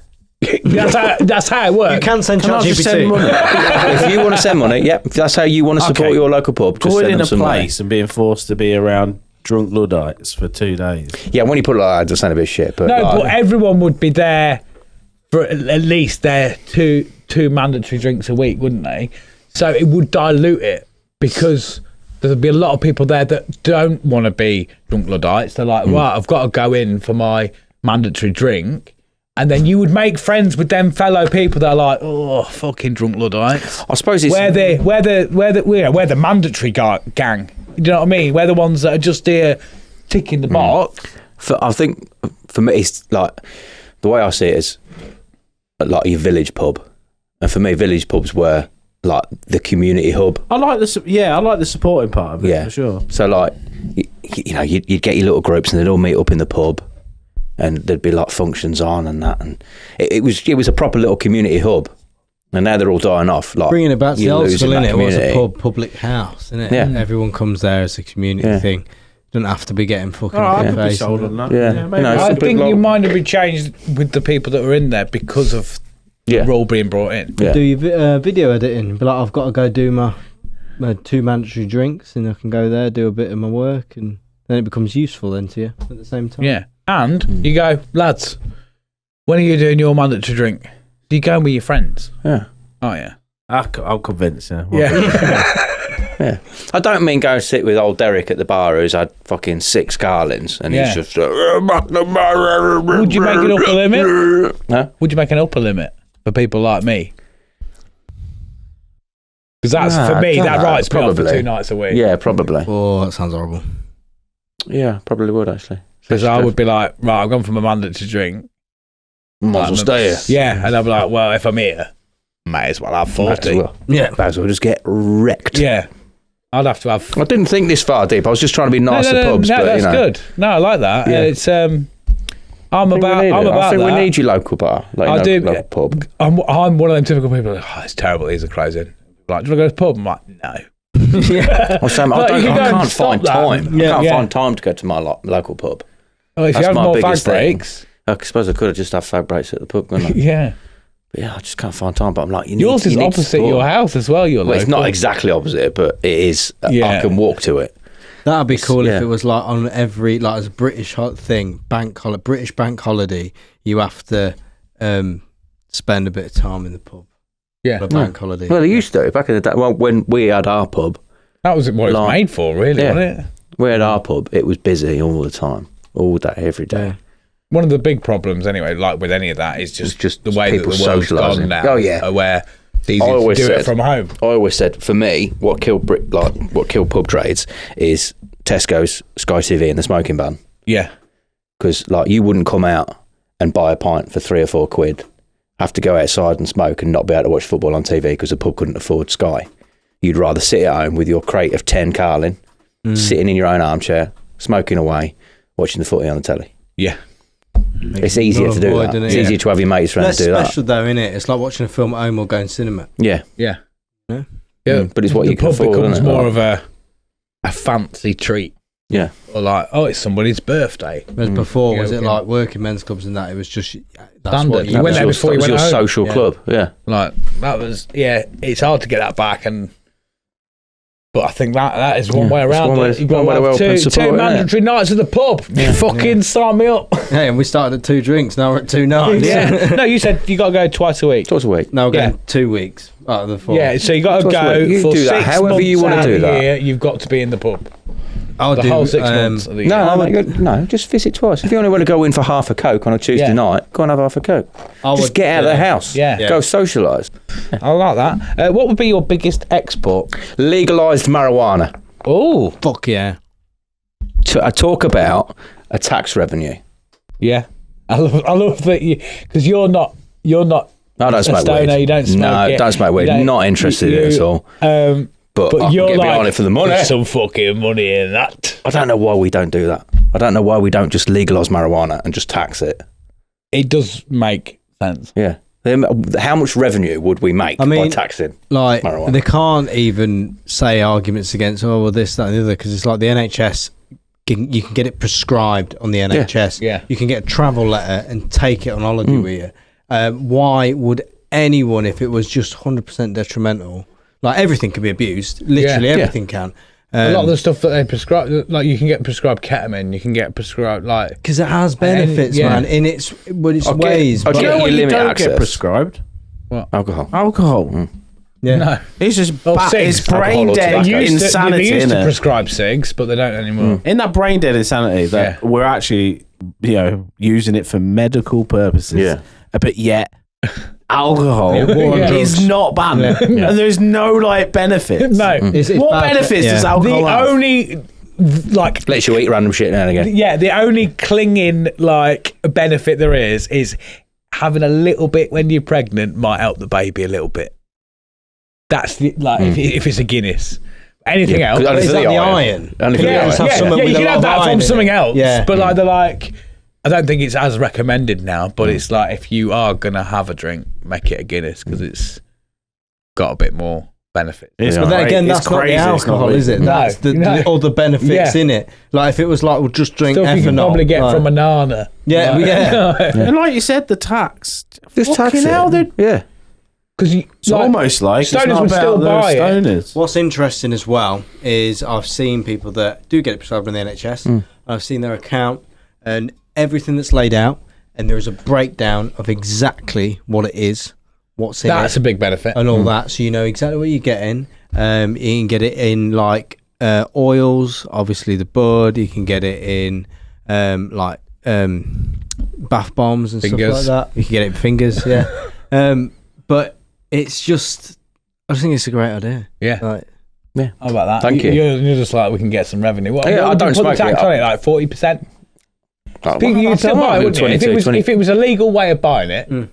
there? That's how it works. You can send Can I just send ChatGPT. money? If you want to send money, if that's how you want to support Okay. your local pub, just Going send in them a some money. place and being forced to be around drunk Luddites for 2 days. Yeah, when you put it like that, it does sound a bit shit. But No, like, but everyone would be there for at least their two mandatory drinks a week, wouldn't they? So it would dilute it because there'd be a lot of people there that don't want to be drunk Luddites. They're like, well, I've got to go in for my mandatory drink. And then you would make friends with them fellow people that are like, oh, fucking drunk Luddites. I suppose it's We're the mandatory gang. You know what I mean? We're the ones that are just here ticking the box. I think for me, it's like the way I see it is like your village pub, and for me, village pubs were like the community hub. I like the supporting part of it, for sure. So like, you'd get your little groups and they'd all meet up in the pub, and there'd be like functions on and that, and it was a proper little community hub. And now they're all dying off. Like Bringing it back to the you're old losing school, that innit? It was a community. public house, innit? Yeah. Everyone comes there as a community thing. Don't have to be getting fucking I in could the be face. sold on that. Yeah. maybe. It's I a bit think long. your mind would be changed with the people that were in there because of the rule being brought in. Yeah. Do your video editing. Be like, I've got to go do my 2 mandatory drinks, and I can go there, do a bit of my work, and then it becomes useful then to you at the same time. Yeah. And you go, lads, when are you doing your mandatory drink? Do you go with your friends? Yeah. Oh, yeah. I'm convinced, yeah. Yeah. I don't mean go sit with old Derek at the bar who's had fucking 6 Carlins and Yeah. he's just Would you make an upper limit? Huh? Would you make an upper limit for people like me? Because that's, Nah, for me, I that don't know, writes me off for probably. 2 nights a week. Yeah, probably. Oh, that sounds horrible. Yeah, probably would actually. Because I would be like, right, I've gone from a mandatory drink. Might as well stay here. Yeah. And I'd be like, well, if I'm here, may as well have 40. Yeah. Might as well just get wrecked. Yeah. I'd have to have... I didn't think this far deep. I was just trying to be nice to pubs, no, but that's you know. good. No, I like that. Yeah. It's I'm about I think that. we need your local bar. Like, I do. local pub. I'm one of them typical people. Like, oh, it's terrible. These are closing. Like, do you want to go to the pub? I'm like, no. I'm saying, Like, you I go and can't stop find that. time. Yeah. I can't Yeah. find time to go to my local pub. Oh, if That's you have my more fag biggest thing. breaks. I suppose I could have just had fag breaks at the pub, couldn't I? Yeah. But yeah, I just can't find time. But I'm like, Yours is opposite your house as well. Your Well, it's not local. exactly opposite, but it is. Yeah. I can walk to it. That'd be cool Yeah. if it was like on every like as a British thing, British bank holiday, you have to spend a bit of time in the pub. Yeah. On a bank holiday. Well, they used to back in the day. Well, when we had our pub, That was what it was Like- made for, really, Yeah. wasn't it? we had our pub. It was busy all the time, all day, every day. Yeah. One of the big problems, anyway, like with any of that, is just the way that people the world's socialising. gone now. Oh, yeah. Where it's easy I to always do it said- from home. I always said, for me, what killed pub trades is Tesco's, Sky TV, and the smoking ban. Yeah. Because like you wouldn't come out and buy a pint for £3 or £4, have to go outside and smoke and not be able to watch football on TV because the pub couldn't afford Sky. You'd rather sit at home with your crate of 10 Carling, sitting in your own armchair, smoking away, watching the footy on the telly. Yeah. It's easier to do avoid, that. isn't it? It's easier to have your mates around Less to do special though, innit? It's like watching a film at home or going cinema. that. Yeah. Yeah. Yeah. Yeah. But it's what the you can pub afford, becomes isn't it? more of a fancy treat. Yeah. Or like, oh, it's somebody's birthday. Whereas before, Yeah, was it okay. like working men's clubs and that? It was just that's Standard. what You went there before you was went your home. social Yeah. club. Yeah. Like, that was, yeah, it's hard to get that back. But I think that is one way it's around one way- it. You've one got way to to have open two support, innit? mandatory nights at the pub. Fucking sign me up. Hey, and we started at 2 drinks. Now we're at 2 nights. Yeah. No, you said you got to go twice a week. Twice a week. Now we're Yeah. going 2 weeks out of the 4. Yeah, so you got to Twice a go week. You for do that 6 however months you wanna out do of the that. year. You've got to be in the pub. I'll The do whole 6 months of the year. No, just visit twice. If you only want to go in for half a Coke on a Tuesday Yeah. night, go and have half a Coke. I Just would- get out of the house. Yeah. Go socialise. I like that. What would be your biggest export? Legalised marijuana. Oh, Fuck yeah. I talk about a tax revenue. yeah. I love that because you're not I don't smoke stoner, weed. you don't smoke No, it. don't smoke weed. You don't- Not interested in it at all. But I you're can get like, behind it for the money. "There's some fucking money in that." I don't know why we don't do that. I don't know why we don't just legalise marijuana and just tax it. It does make sense. Yeah. How much revenue would we make by mean, taxing? Like, Marijuana. they can't even say arguments against, oh, well, this, that, and the other, because it's like the NHS, you can get it prescribed on the NHS. Yeah. You can get a travel letter and take it on holiday with you. Why would anyone, if it was just 100% detrimental, like everything can be abused, literally Yeah. everything can. A lot of the stuff that they prescribe, like you can get prescribed ketamine, you can get prescribed like Because it has benefits, yeah. man, in its ways. I'll But get Do you know your what you limit don't access. get prescribed? Alcohol. Alcohol. yeah. no. It's just Oh, it's cigs. brain Alcohol or dead tobacco. They insanity, used to innit? prescribe cigs, but they don't anymore. In that brain dead insanity that we're actually, using it for medical purposes. Yeah. But yet, alcohol war on is drugs. not banned. And there's no like benefits. No, It's What bad for- benefits does yeah. alcohol the have? only like Lets you eat random shit now and again. yeah, the only clinging like benefit there is having a little bit when you're pregnant might help the baby a little bit. That's the, like if it's a Guinness. Anything else? Only Is for that the iron. iron? Only for the Yeah, iron. just have yeah, something you with a can lot have of that iron from in it. something else. Yeah. But like they're like, I don't think it's as recommended now. But it's like if you are gonna have a drink, make it a Guinness because it's got a bit more benefit. It's But then cra- again, it's that's not the crazy, it's not alcohol, is it? legal. That's the No. other benefits Yeah. in it. Like if it was like, well, just drink Stuff ethanol. you can probably get like, from a nana. Yeah, Like- yeah. And like you said, the tax. Just tax Fucking hell, it. dude. Yeah. Because It's almost like it's stoners not would about still the buy it. stoners. What's interesting as well is I've seen people that do get it prescribed on the NHS. I've seen their account and everything that's laid out, and there is a breakdown of exactly what it is, what's in That's it, a big benefit. and all that, so you know exactly what you're getting. You can get it in like oils, obviously the bud. You can get it in bath bombs and Fingers. stuff like that. You can get it in fingers, yeah. But it's just, I just think it's a great idea. Yeah. Like, How about that? Thank you. You're just like, we can get some revenue. What, Yeah, what I would you don't put the smoke tax it. on it, like 40%? Oh, Think you'd still buy it, wouldn't you? 22, If it was a legal way of buying it, You're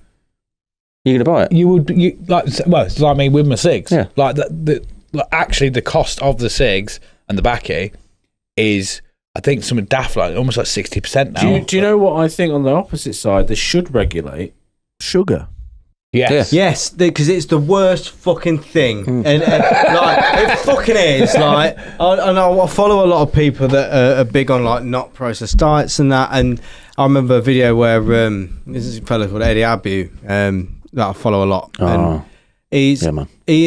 going to buy it? you would it's like me with my cigs. Yeah. Like actually the cost of the cigs and the backy is, I think, something daft like almost like 60% now. Do you know what I think on the opposite side? They should regulate sugar. Yes. Yes, because it's the worst fucking thing, and like it fucking is. Like, I follow a lot of people that are big on like not processed diets and that. And I remember a video where this is a fellow called Eddie Abu that I follow a lot, and he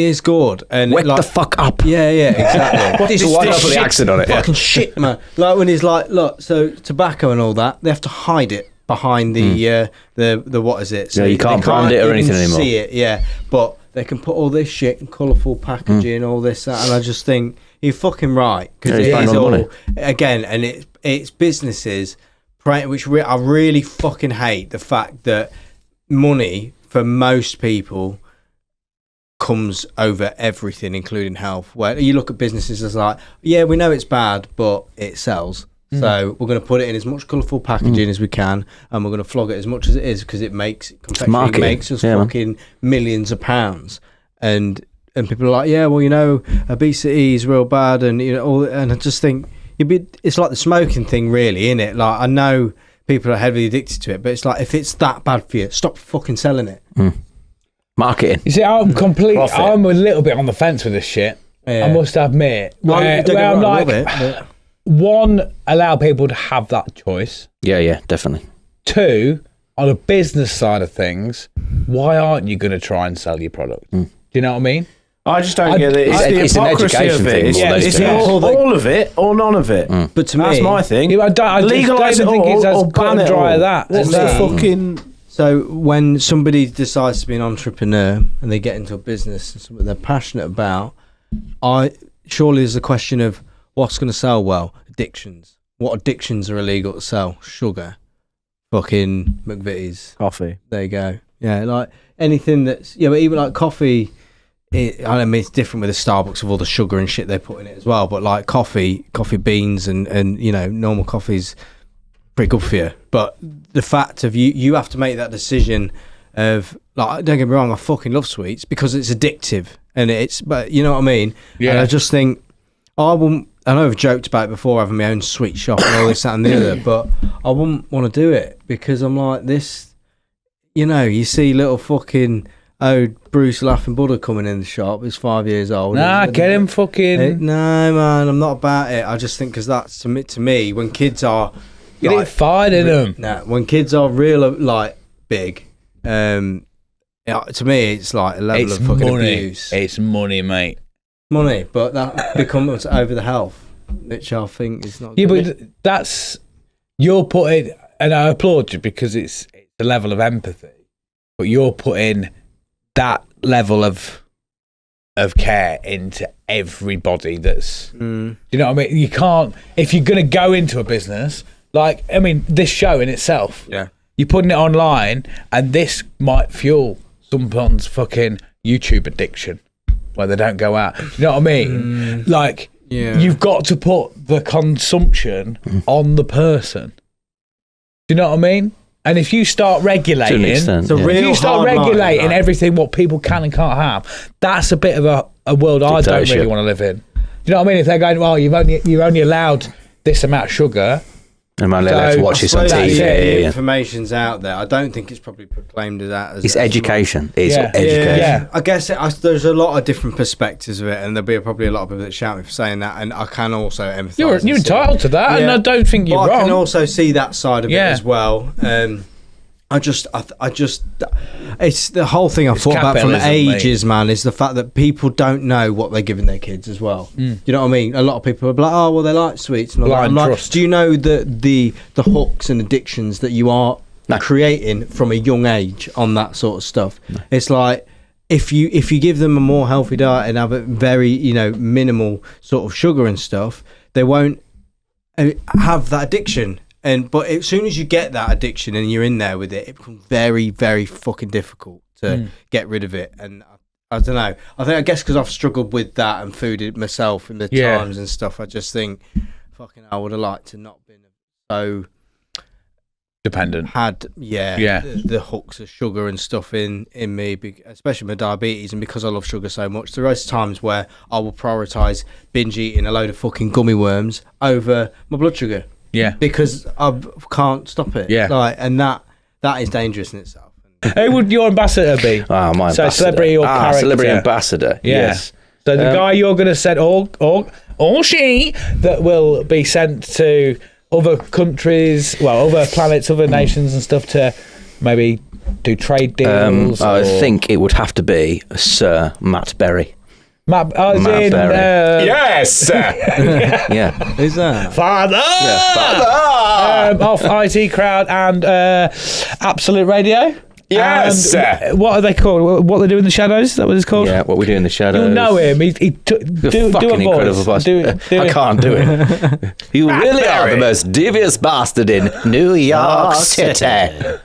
is good. And Wake like, the fuck up. Yeah, exactly. This one up with the accent on it. Fucking shit, man. Like when he's like, look, so tobacco and all that, they have to hide it behind the what is it? So you can't brand it or anything anymore. See it, but they can put all this shit in colourful packaging, all this, that, and I just think you're fucking right, because it is all again, and it's businesses, which I really fucking hate the fact that money for most people comes over everything, including health. Where you look at businesses as like, yeah, we know it's bad, but it sells. So we're going to put it in as much colourful packaging as we can, and we're going to flog it as much as it is, because it makes us fucking millions of pounds. And people are like, yeah, well, you know, obesity is real bad, and you know, and I just think it's like the smoking thing, really, isn't it? Like, I know people are heavily addicted to it, but it's like, if it's that bad for you, stop fucking selling it. Marketing. You see, I'm a little bit on the fence with this shit. I must admit. Well, where I'm like, one, allow people to have that choice. Yeah, definitely. Two, on a business side of things, why aren't you going to try and sell your product? Do you know what I mean? I just don't get it. It's the hypocrisy of it. It's all of it or none of it. But to me, that's my thing. I Legalise it all or ban it all. What's the fucking... So when somebody decides to be an entrepreneur and they get into a business and something they're passionate about, surely there's a question of what's going to sell well. Addictions. What addictions are illegal to sell? Sugar, fucking McVitie's, coffee. There you go. Yeah, like anything that's but even like coffee. I mean, it's different with the Starbucks with all the sugar and shit they put in it as well. But like coffee beans and you know, normal coffee's pretty good for you. But the fact of you have to make that decision of, like, don't get me wrong, I fucking love sweets because it's addictive but you know what I mean? Yeah. And I just think I know I've joked about it before, having my own sweet shop and all this, that and the other, but I wouldn't want to do it because I'm like, this, you know, you see little fucking Bruce Laughing Buddha coming in the shop. He's 5 years old. Nah, get him fucking... No, man, I'm not about it. I just think, because that's, to me, when kids are... Get it fired in them. Nah, when kids are real, like, big, to me, it's like a level of fucking abuse. It's money, mate. Money, but that becomes over the health, which I think is not. Yeah, but that's, you're putting, and I applaud you because it's the level of empathy, but you're putting that level of care into everybody. That's, you know what I mean? You can't, if you're going to go into a business, like, I mean, this show in itself, you're putting it online, and this might fuel someone's fucking YouTube addiction where they don't go out. You know what I mean? Like, you've got to put the consumption on the person. Do you know what I mean? And if you start regulating, everything what people can and can't have, that's a bit of a world I don't really want to live in. Do you know what I mean? If they're going, well, you're only allowed this amount of sugar. And I'm allowed to watch this on TV. The information's out there. I don't think it's probably proclaimed as that. It's education. It's education. Yeah. I guess there's a lot of different perspectives of it, and there'll be probably a lot of people that shout me for saying that, and I can also empathise. You're entitled to that, and I don't think you're wrong. I can also see that side of it as well. I just, it's the whole thing I've thought about from ages, man, is the fact that people don't know what they're giving their kids as well. You know what I mean? A lot of people are like, oh, well, they like sweets. And I'm like, do you know the hooks and addictions that you are creating from a young age on that sort of stuff? No. It's like, if you give them a more healthy diet and have a very, you know, minimal sort of sugar and stuff, they won't have that addiction. But as soon as you get that addiction and you're in there with it, it becomes very, very fucking difficult to get rid of it. And I don't know. I guess because I've struggled with that and food myself in the times and stuff, I just think, fucking, I would have liked to not been so dependent. Had the hooks of sugar and stuff in me, especially my diabetes, and because I love sugar so much, there are times where I will prioritise binge eating a load of fucking gummy worms over my blood sugar. Yeah, because I can't stop it. Yeah, and that is dangerous in itself. And Who would your ambassador be? Ah, my So ambassador. celebrity or character? Celebrity ambassador. Yeah. Yes. So the guy you're going to send, or she, that will be sent to other countries, well, other planets, other nations and stuff to maybe do trade deals. I think it would have to be Sir Matt Berry. Matt Berry. yes! Yeah. Who's that? Father! Off IT Crowd and Absolute Radio. Yes. And what are they called? What they do in the shadows? Is that what it's called? Yeah, what we do in the shadows. You'll know him. Do Fucking a voice. incredible voice. I can't do it. You really are the most devious bastard in New York City.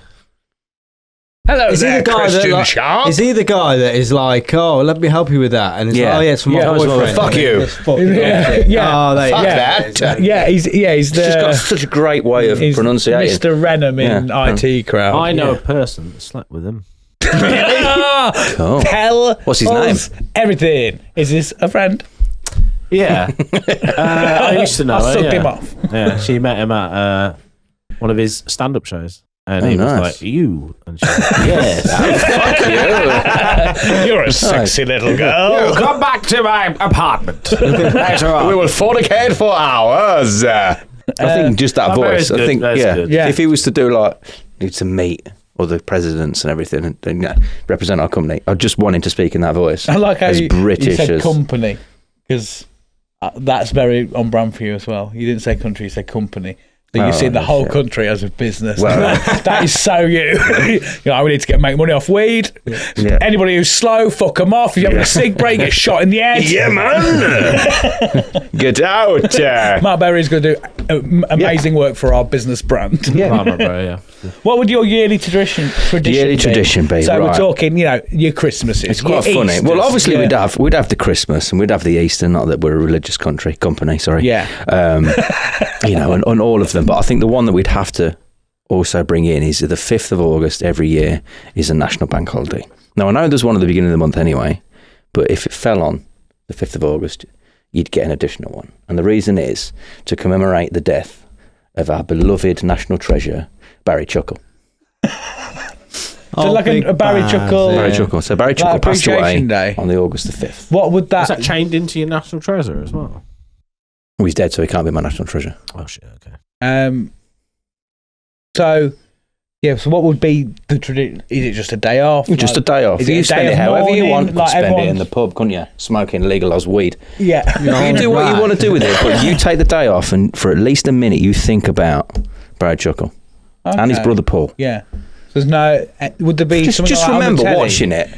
Hello Is he there, the guy Christian that Sharp. is he the guy that is like, oh, let me help you with that, and it's Yeah. like, oh yeah, it's for my Yeah. boyfriend. Fuck you. It's fucking Yeah. bullshit. Yeah. Oh, there you Fuck go. that. Yeah, he's the. He's just got such a great way of he's pronunciating. Mr. Renham in Yeah. IT Crowd. I know a person that slept with him. Cool. Tell What's his us everything. Is this a friend? Yeah. I used to know I her, sucked yeah. him off. Yeah, she met him at one of his stand-up shows. And he was nice. like, you? And she was like, yes. You're a sexy little girl. Come back to my apartment later on. We will fornicate for hours. I think just that Barry's voice. I good, think, that's yeah. good. Yeah. If he was to do like, need to meet other presidents and everything, and represent our company, I just want him to speak in that voice. I like how as you British said as company, because that's very on brand for you as well. You didn't say country, you said company. So you see the whole country as a business. Well, that is so you. We need to make money off weed. Yeah. Anybody who's slow, fuck them off. If you're having a cig break, get shot in the head. Yeah, man. Get out. Matt Berry's going to do amazing work for our business brand. Farmer, bro, yeah. What would your yearly tradition Yearly tradition be, So we're right. talking, your Christmases. It's quite your funny. Easters, Well, obviously yeah. we'd have the Christmas and we'd have the Easter. Not that we're a religious company. Sorry. Yeah. And all of them. But I think the one that we'd have to also bring in is the 5th of August every year is a national bank holiday. Now I know there's one at the beginning of the month anyway, but if it fell on the 5th of August, you'd get an additional one. And the reason is to commemorate the death of our beloved national treasure, Barry Chuckle. So like a Barry Chuckle. Barry Chuckle. So Barry Chuckle passed away Appreciation Day. on the August the 5th. What would Is that... that chained into your national treasure as well? Well, he's dead, so he can't be my national treasure. Oh, shit, okay. So what would be the tradition? Is it just a day off? Just a day off. Is it You a spend day it of however you mourning, want. You could like spend it everyone- in the pub, couldn't you? Smoking legalised weed. Yeah. You do what you want to do with it, but you take the day off and for at least a minute you think about Barry Chuckle and his Okay. brother Paul. Yeah. There's no... Would there be something Just like that on the remember telly? watching it.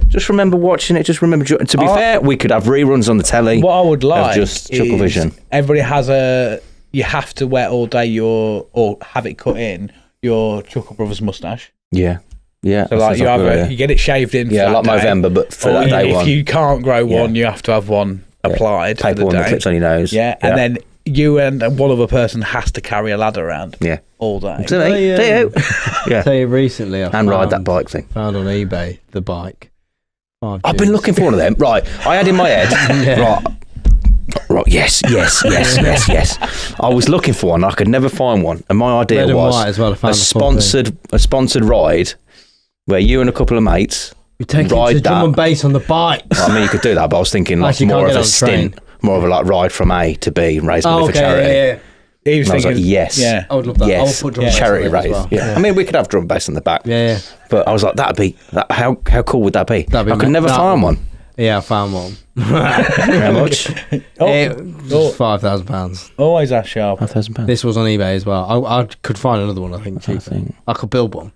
Just remember watching it. Just remember. To be fair, we could have reruns on the telly. What I would like just Chuckle is Vision. everybody has you have to wear all day or have it cut in your Chuckle Brothers mustache. Yeah. So like you get it shaved in. Yeah, for like that day. Movember, but for Or that day if one. you can't grow one, Yeah. you have to have one applied. for Paper the one that day. clips on your nose. Yeah, and then you and one other person has to carry a ladder around. Yeah. All day. So, mate, I tell you recently, and ride that bike thing. Found on eBay the bike. I've been looking for one of them. Right, I had in my head. Right. Yes. I was looking for one. I could never find one, and my idea Red and was white as well, I found a the full sponsored ride where you and a couple of mates We take it to ride drum that. and bass on the bike. I mean, you could do that, but I was thinking like Actually, more can't of get a on the stint, train. more of a like ride from A to B, and raise money for charity. Yeah. He was And I was thinking, like, yes. Yeah. I would love that. I would Yes, put drum and bass charity on it as race. well. Yeah. I mean, we could have drum bass on the back. Yeah. But I was like, how cool would that be? That'd be I could never that find would- one. Yeah, I found one. How much? It was £5,000. Always that sharp. £5,000. This was on eBay as well. I could find another one, I think, cheaper. I could build one.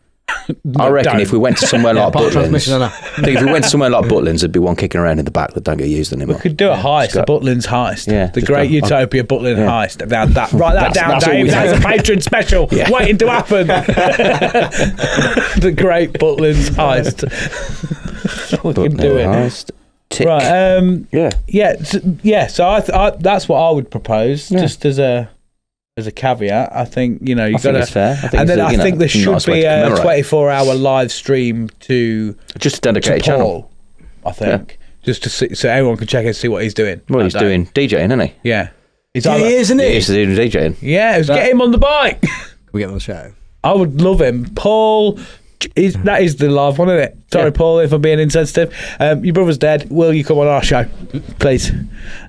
I reckon if we went to somewhere like Part transmission Butlins, and I think if we went to somewhere like Butlins, there'd be one kicking around in the back that don't get used anymore. We could do a heist, a Butlins heist. Yeah, The just great go- Utopia Butlin heist. Write that down, that's all Dave. we That's a need. patron special waiting to happen. The great Butlins heist. We can do it. Heist. Tick. Right. Yeah. So I that's what I would propose, just as a caveat. I think you I got think to. it's fair. I think And then it's a, I think there should nice way be to a commemorate. 24-hour live stream to Just a dedicated channel. Paul. I think just to see, so everyone can check and see what he's doing. Well, that he's day. doing DJing, isn't he? Yeah. He's Yeah, either- he is, isn't he? He's doing DJing. Yeah, let's get him on the bike. We get on the show. I would love him. Paul, That is the live one, isn't it? Sorry, Paul, if I'm being insensitive. Your brother's dead. Will you come on our show, please?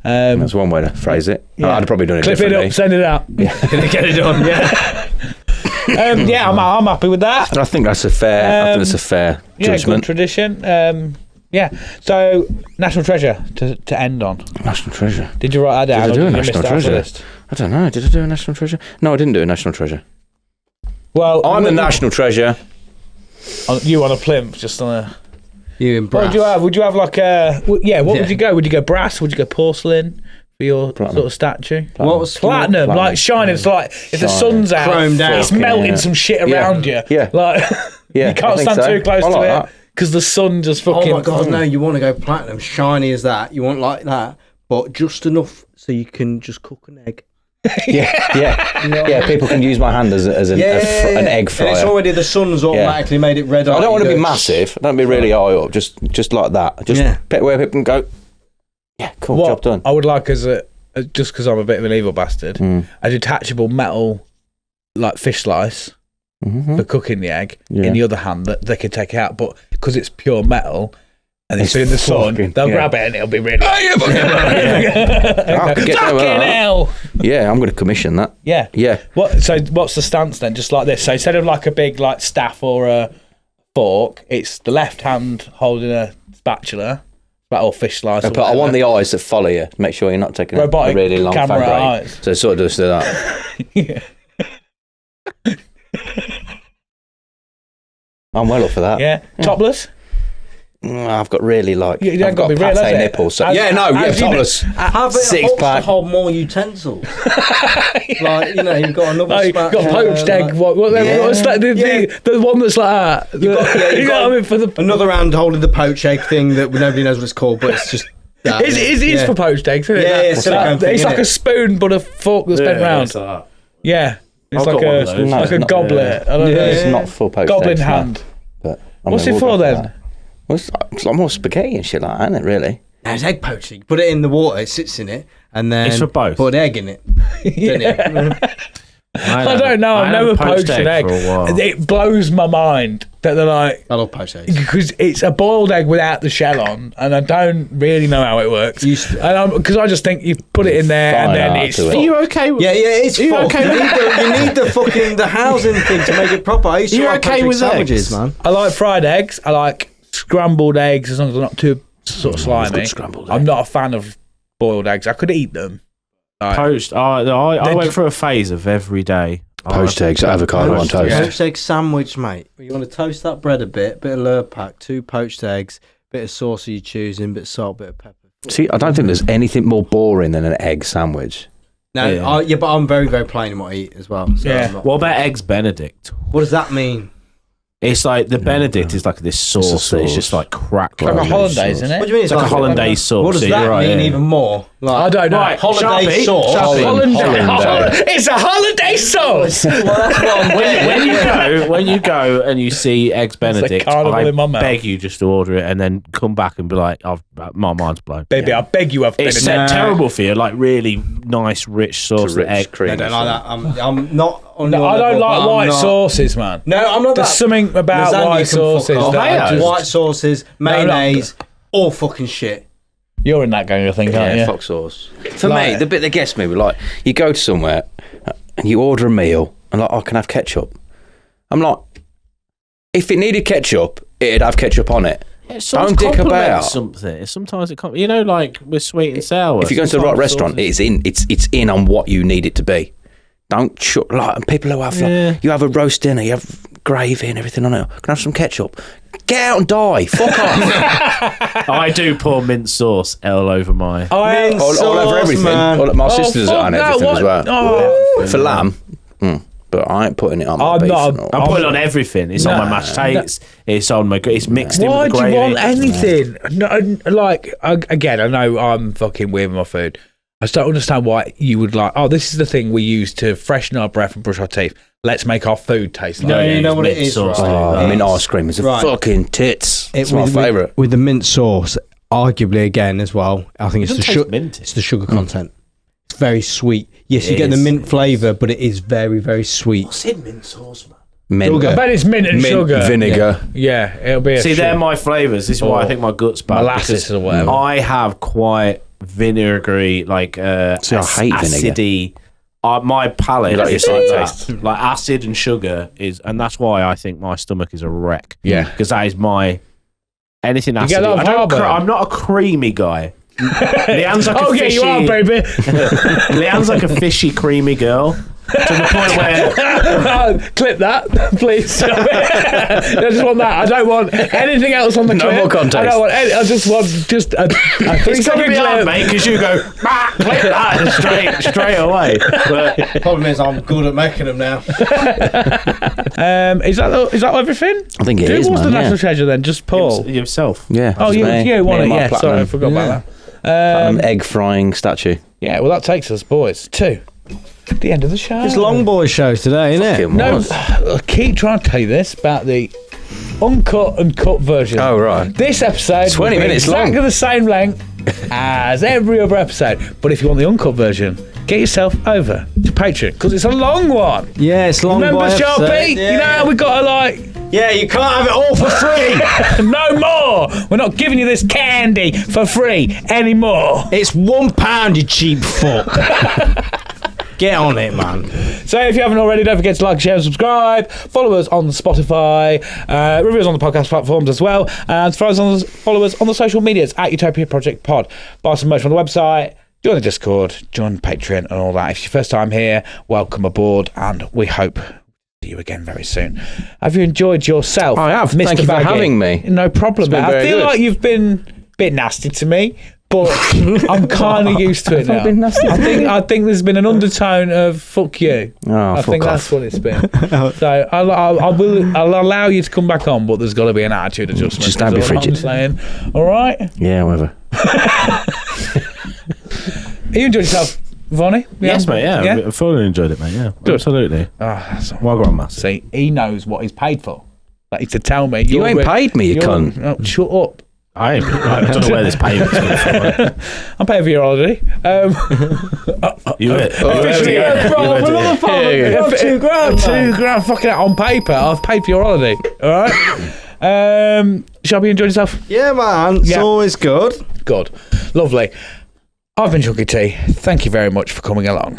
That's one way to phrase it. Yeah. I'd have probably done it Clip it differently. up, send it out. Get it done. Yeah. I'm happy with that. And I think that's a fair. Judgment. Good tradition. So, National Treasure to end on. National Treasure. Did you write that down? Did I do or a did you National miss that off the Treasure? list? I don't know. Did I do a National Treasure? No, I didn't do a National Treasure. Well, I'm the National Treasure. You on a plinth, just on a. You in brass. What would you have? Would you have like a? What would you go? Would you go brass? Would you go porcelain for your sort of statue? What was Platinum, like shining. It's like if the sun's out, Chromed out. it's melting some shit around you. Yeah. Like Yeah, you can't I think stand so. too close I like to that. it because the sun just fucking. Oh my god, no! You want to go platinum, shiny as that. You want like that, but just enough so you can just cook an egg. Yeah. People can use my hand as an egg fryer. And it's already the sun's automatically made it red. I don't want to be massive. I don't want to be really high up. Just like that. Just where people can go. Yeah, cool. Job done. I would like as a just because I'm a bit of an evil bastard, a detachable metal like fish slice for cooking the egg. In the other hand, that they can take out, but because it's pure metal. And it's in the sun, they'll grab it and it'll be really. Fucking hell! Yeah, I'm going to commission that. Yeah. So what's the stance then? Just like this. So instead of like a big like staff or a fork, it's the left hand holding a spatula, or fish slice. But I want the eyes that follow you. Make sure you're not taking a really long camera fag break. eyes. So it sort of does that. I'm well up for that. Yeah. Topless. I've got really like. You I've got got to be real, pate has it? nipples. So, As topless. Have it Six helps pack. to hold more utensils. Like you've got another. You've got poached egg. What's that? The one that's like that. You know what I mean? For the another hand holding the poached egg thing that nobody knows what it's called, but it's just. It is for poached eggs, isn't it? Yeah, It's like a spoon but a fork that's bent round. Yeah. It's I've got one of those. like a goblet. I don't know. It's not full poached Goblin eggs, no. hand. But I What's mean, it we'll for go then? that. Well, it's like more spaghetti and shit like that, isn't it, really? No, it's egg poaching. You put it in the water, it sits in it, and then It's for both. put egg in it. I don't know. I've never poached an egg. For a while. It blows my mind that they're like. I love poached eggs. Because it's a boiled egg without the shell on, and I don't really know how it works. Because I just think you put it in there and then it's. Are you okay? Yeah, it's you fucked. okay You need the fucking the housing thing to make it proper. I used to You like okay Patrick with sandwiches, eggs? man. I like fried eggs. I like scrambled eggs as long as they're not too sort of slimy. Scrambled I'm not a fan of boiled eggs. I could eat them. Poached. I went through a phase of every day. Poached eggs, avocado on toast. Poached egg sandwich, mate. You want to toast that bread a bit of Lurpak, 2 poached eggs, bit of sauce you're choosing, bit of salt, bit of pepper. See, I don't think there's anything more boring than an egg sandwich. No, but I'm very, very plain in what I eat as well. So Yeah. I'm not- What about eggs Benedict? What does that mean? It's like the Benedict is like this sauce that is sauce. just like crack. Like a hollandaise, sauce. isn't it? What do you mean? It's like a hollandaise sauce. What does so that you're right, mean yeah. even more? Like, I don't know. Right, Hollandaise Sharpie, sauce. Hollandaise. It's a hollandaise sauce. Well, that's what I'm when you go and you see eggs Benedict, carnival I in my mouth. beg you just to order it and then come back and be like, my mind's blown. Baby, I beg you have It's Benedict. terrible for you, like really nice, rich sauce. Rich egg. cream. I don't like that. I'm not on No, your I don't level, like but I'm white not- sauces, man. No, I'm not. There's that. something about Lasagna white can fuck sauces off. that I just... White sauces, mayonnaise, all fucking shit. You're in that gang, I think, aren't Yeah, you? fuck sauce. For Like- me, the bit that gets me, like, you go to somewhere and you order a meal and like, can I have ketchup? I'm like, if it needed ketchup, it'd have ketchup on it. Yeah, Don't dick about. Something. Sometimes it can't. You know, like with sweet and sour. If you go to the right sometimes restaurant, sauces- it's in on what you need it to be. Don't like people who have like, you have a roast dinner, you have gravy and everything on it. Can I have some ketchup? Get out and die. Fuck off. I do pour mint sauce all over my. Oh, all over everything. man. My sister's fuck on that, everything as what? well. Oh. For lamb, but I ain't putting it on my I'm beef. not- and all. I put it on everything. It's on my mashed potatoes. It's on my. It's mixed in Why with the do gravy. you want anything? No, like, again, I know I'm fucking weird with my food. I just don't understand why you would like, this is the thing we use to freshen our breath and brush our teeth. Let's make our food taste like No, it. you know what it mint is, sauce, right? Mint ice cream is a Right. fucking tits. It's my with- favourite. With the mint sauce, arguably again as well, I think it's doesn't the taste sugar. minty. It's the sugar content. It's very sweet. Yes, you It get the is. mint flavour, but it is very, very sweet. What's in mint sauce, man? Mint. Sugar. I bet it's mint and sugar. Vinegar. Yeah, it'll be a See, shit. they're my flavours. This is why I think my gut's bad. Molasses because or whatever. I have quite vinegary, like See, I hate vinegar. acidy. My palate You like is your like sweet that. Like acid and sugar is, and that's why I think my stomach is a wreck. Yeah. because that is my anything acid. get a lot of heartburn. I'm not a creamy guy. Leanne's like a yeah, fishy. you are, baby. Leanne's like a fishy, creamy girl. To the point where Clip that, please. I just want that. I don't want anything else on the clip. more context. I don't want I just want just a 3 it's got to second be hard, clip. mate, because you go clip that straight away. But Problem is, I'm good at making them now. Is that everything? I think it Who is, was the man. national treasure then? Just Paul. yourself. Yeah. Oh, just you me. won Me it. and my Yeah, sorry, I platinum. forgot about that. Platinum egg frying statue. Yeah, well, that takes us, boys, to the end of the show. It's Long Boy show today, isn't it? It No, was. I keep trying to tell you this about the uncut and cut version. Oh, right. This episode 20 will be minutes long. exactly the same length as every other episode. But if you want the uncut version, get yourself over to Patreon because it's a long one. Yeah, it's Long Remember, Boy Sharpie? episode. You know how we got to like. Yeah, you can't have it all for free. No more. We're not giving you this candy for free anymore. It's £1, you cheap fuck. Get on it, man. So if you haven't already, don't forget to like, share and subscribe. Follow us on Spotify. Review us on the podcast platforms as well. And follow us on the social medias at Utopia Project Pod. Buy some merch from the website. Join the Discord. Join Patreon and all that. If it's your first time here, welcome aboard. And we hope to see you again very soon. Have you enjoyed yourself? I have. Mr. Thank you for Baggy? having me. No problem. been I very feel good. like you've been a bit nasty to me. But I'm kind of used to it now. been nasty? I think there's been an undertone of fuck you. Oh, I think fuck that's off. what it's been. So I'll allow you to come back on, but there's got to be an attitude adjustment. Just don't be is all I'm frigid. saying. All right. Yeah, whatever. You enjoyed yourself, Vonnie? Yes, mate. Yeah, I thoroughly enjoyed it, mate. Yeah, Good. absolutely. Well, grandmaster. See, he knows what he's paid for. Like to tell me You ain't paid me, you cunt. Oh, shut up. I don't know where this payment's coming from. I'm paying for your holiday. You Officially, £2,000. Fucking out on paper. I've paid for your holiday. All right. Shall we enjoy yourself? Yeah, man. It's Yeah. always good. Good. Lovely. I've been Chunky T. Thank you very much for coming along.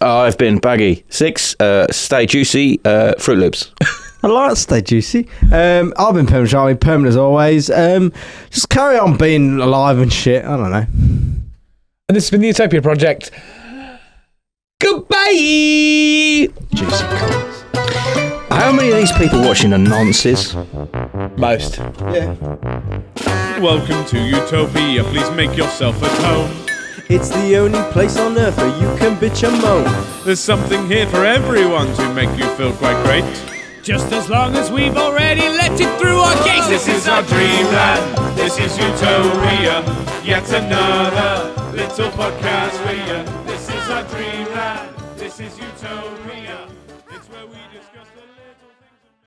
I've been Baggy Six. Stay juicy. Fruit Loops. I like to stay juicy. I've been permanent, Charlie. Permanent as always. Just carry on being alive and shit. I don't know. And this has been the Utopia Project. Goodbye. Juicy colours. How many of these people watching annoyances? Most. Yeah. Welcome to Utopia, please make yourself at home. It's the only place on earth where you can bitch and moan. There's something here for everyone to make you feel quite great. Just as long as we've already let it through our gates. This is our dreamland, this is Utopia, yet another little podcast for you. This is our dreamland, this is Utopia, it's where we discuss the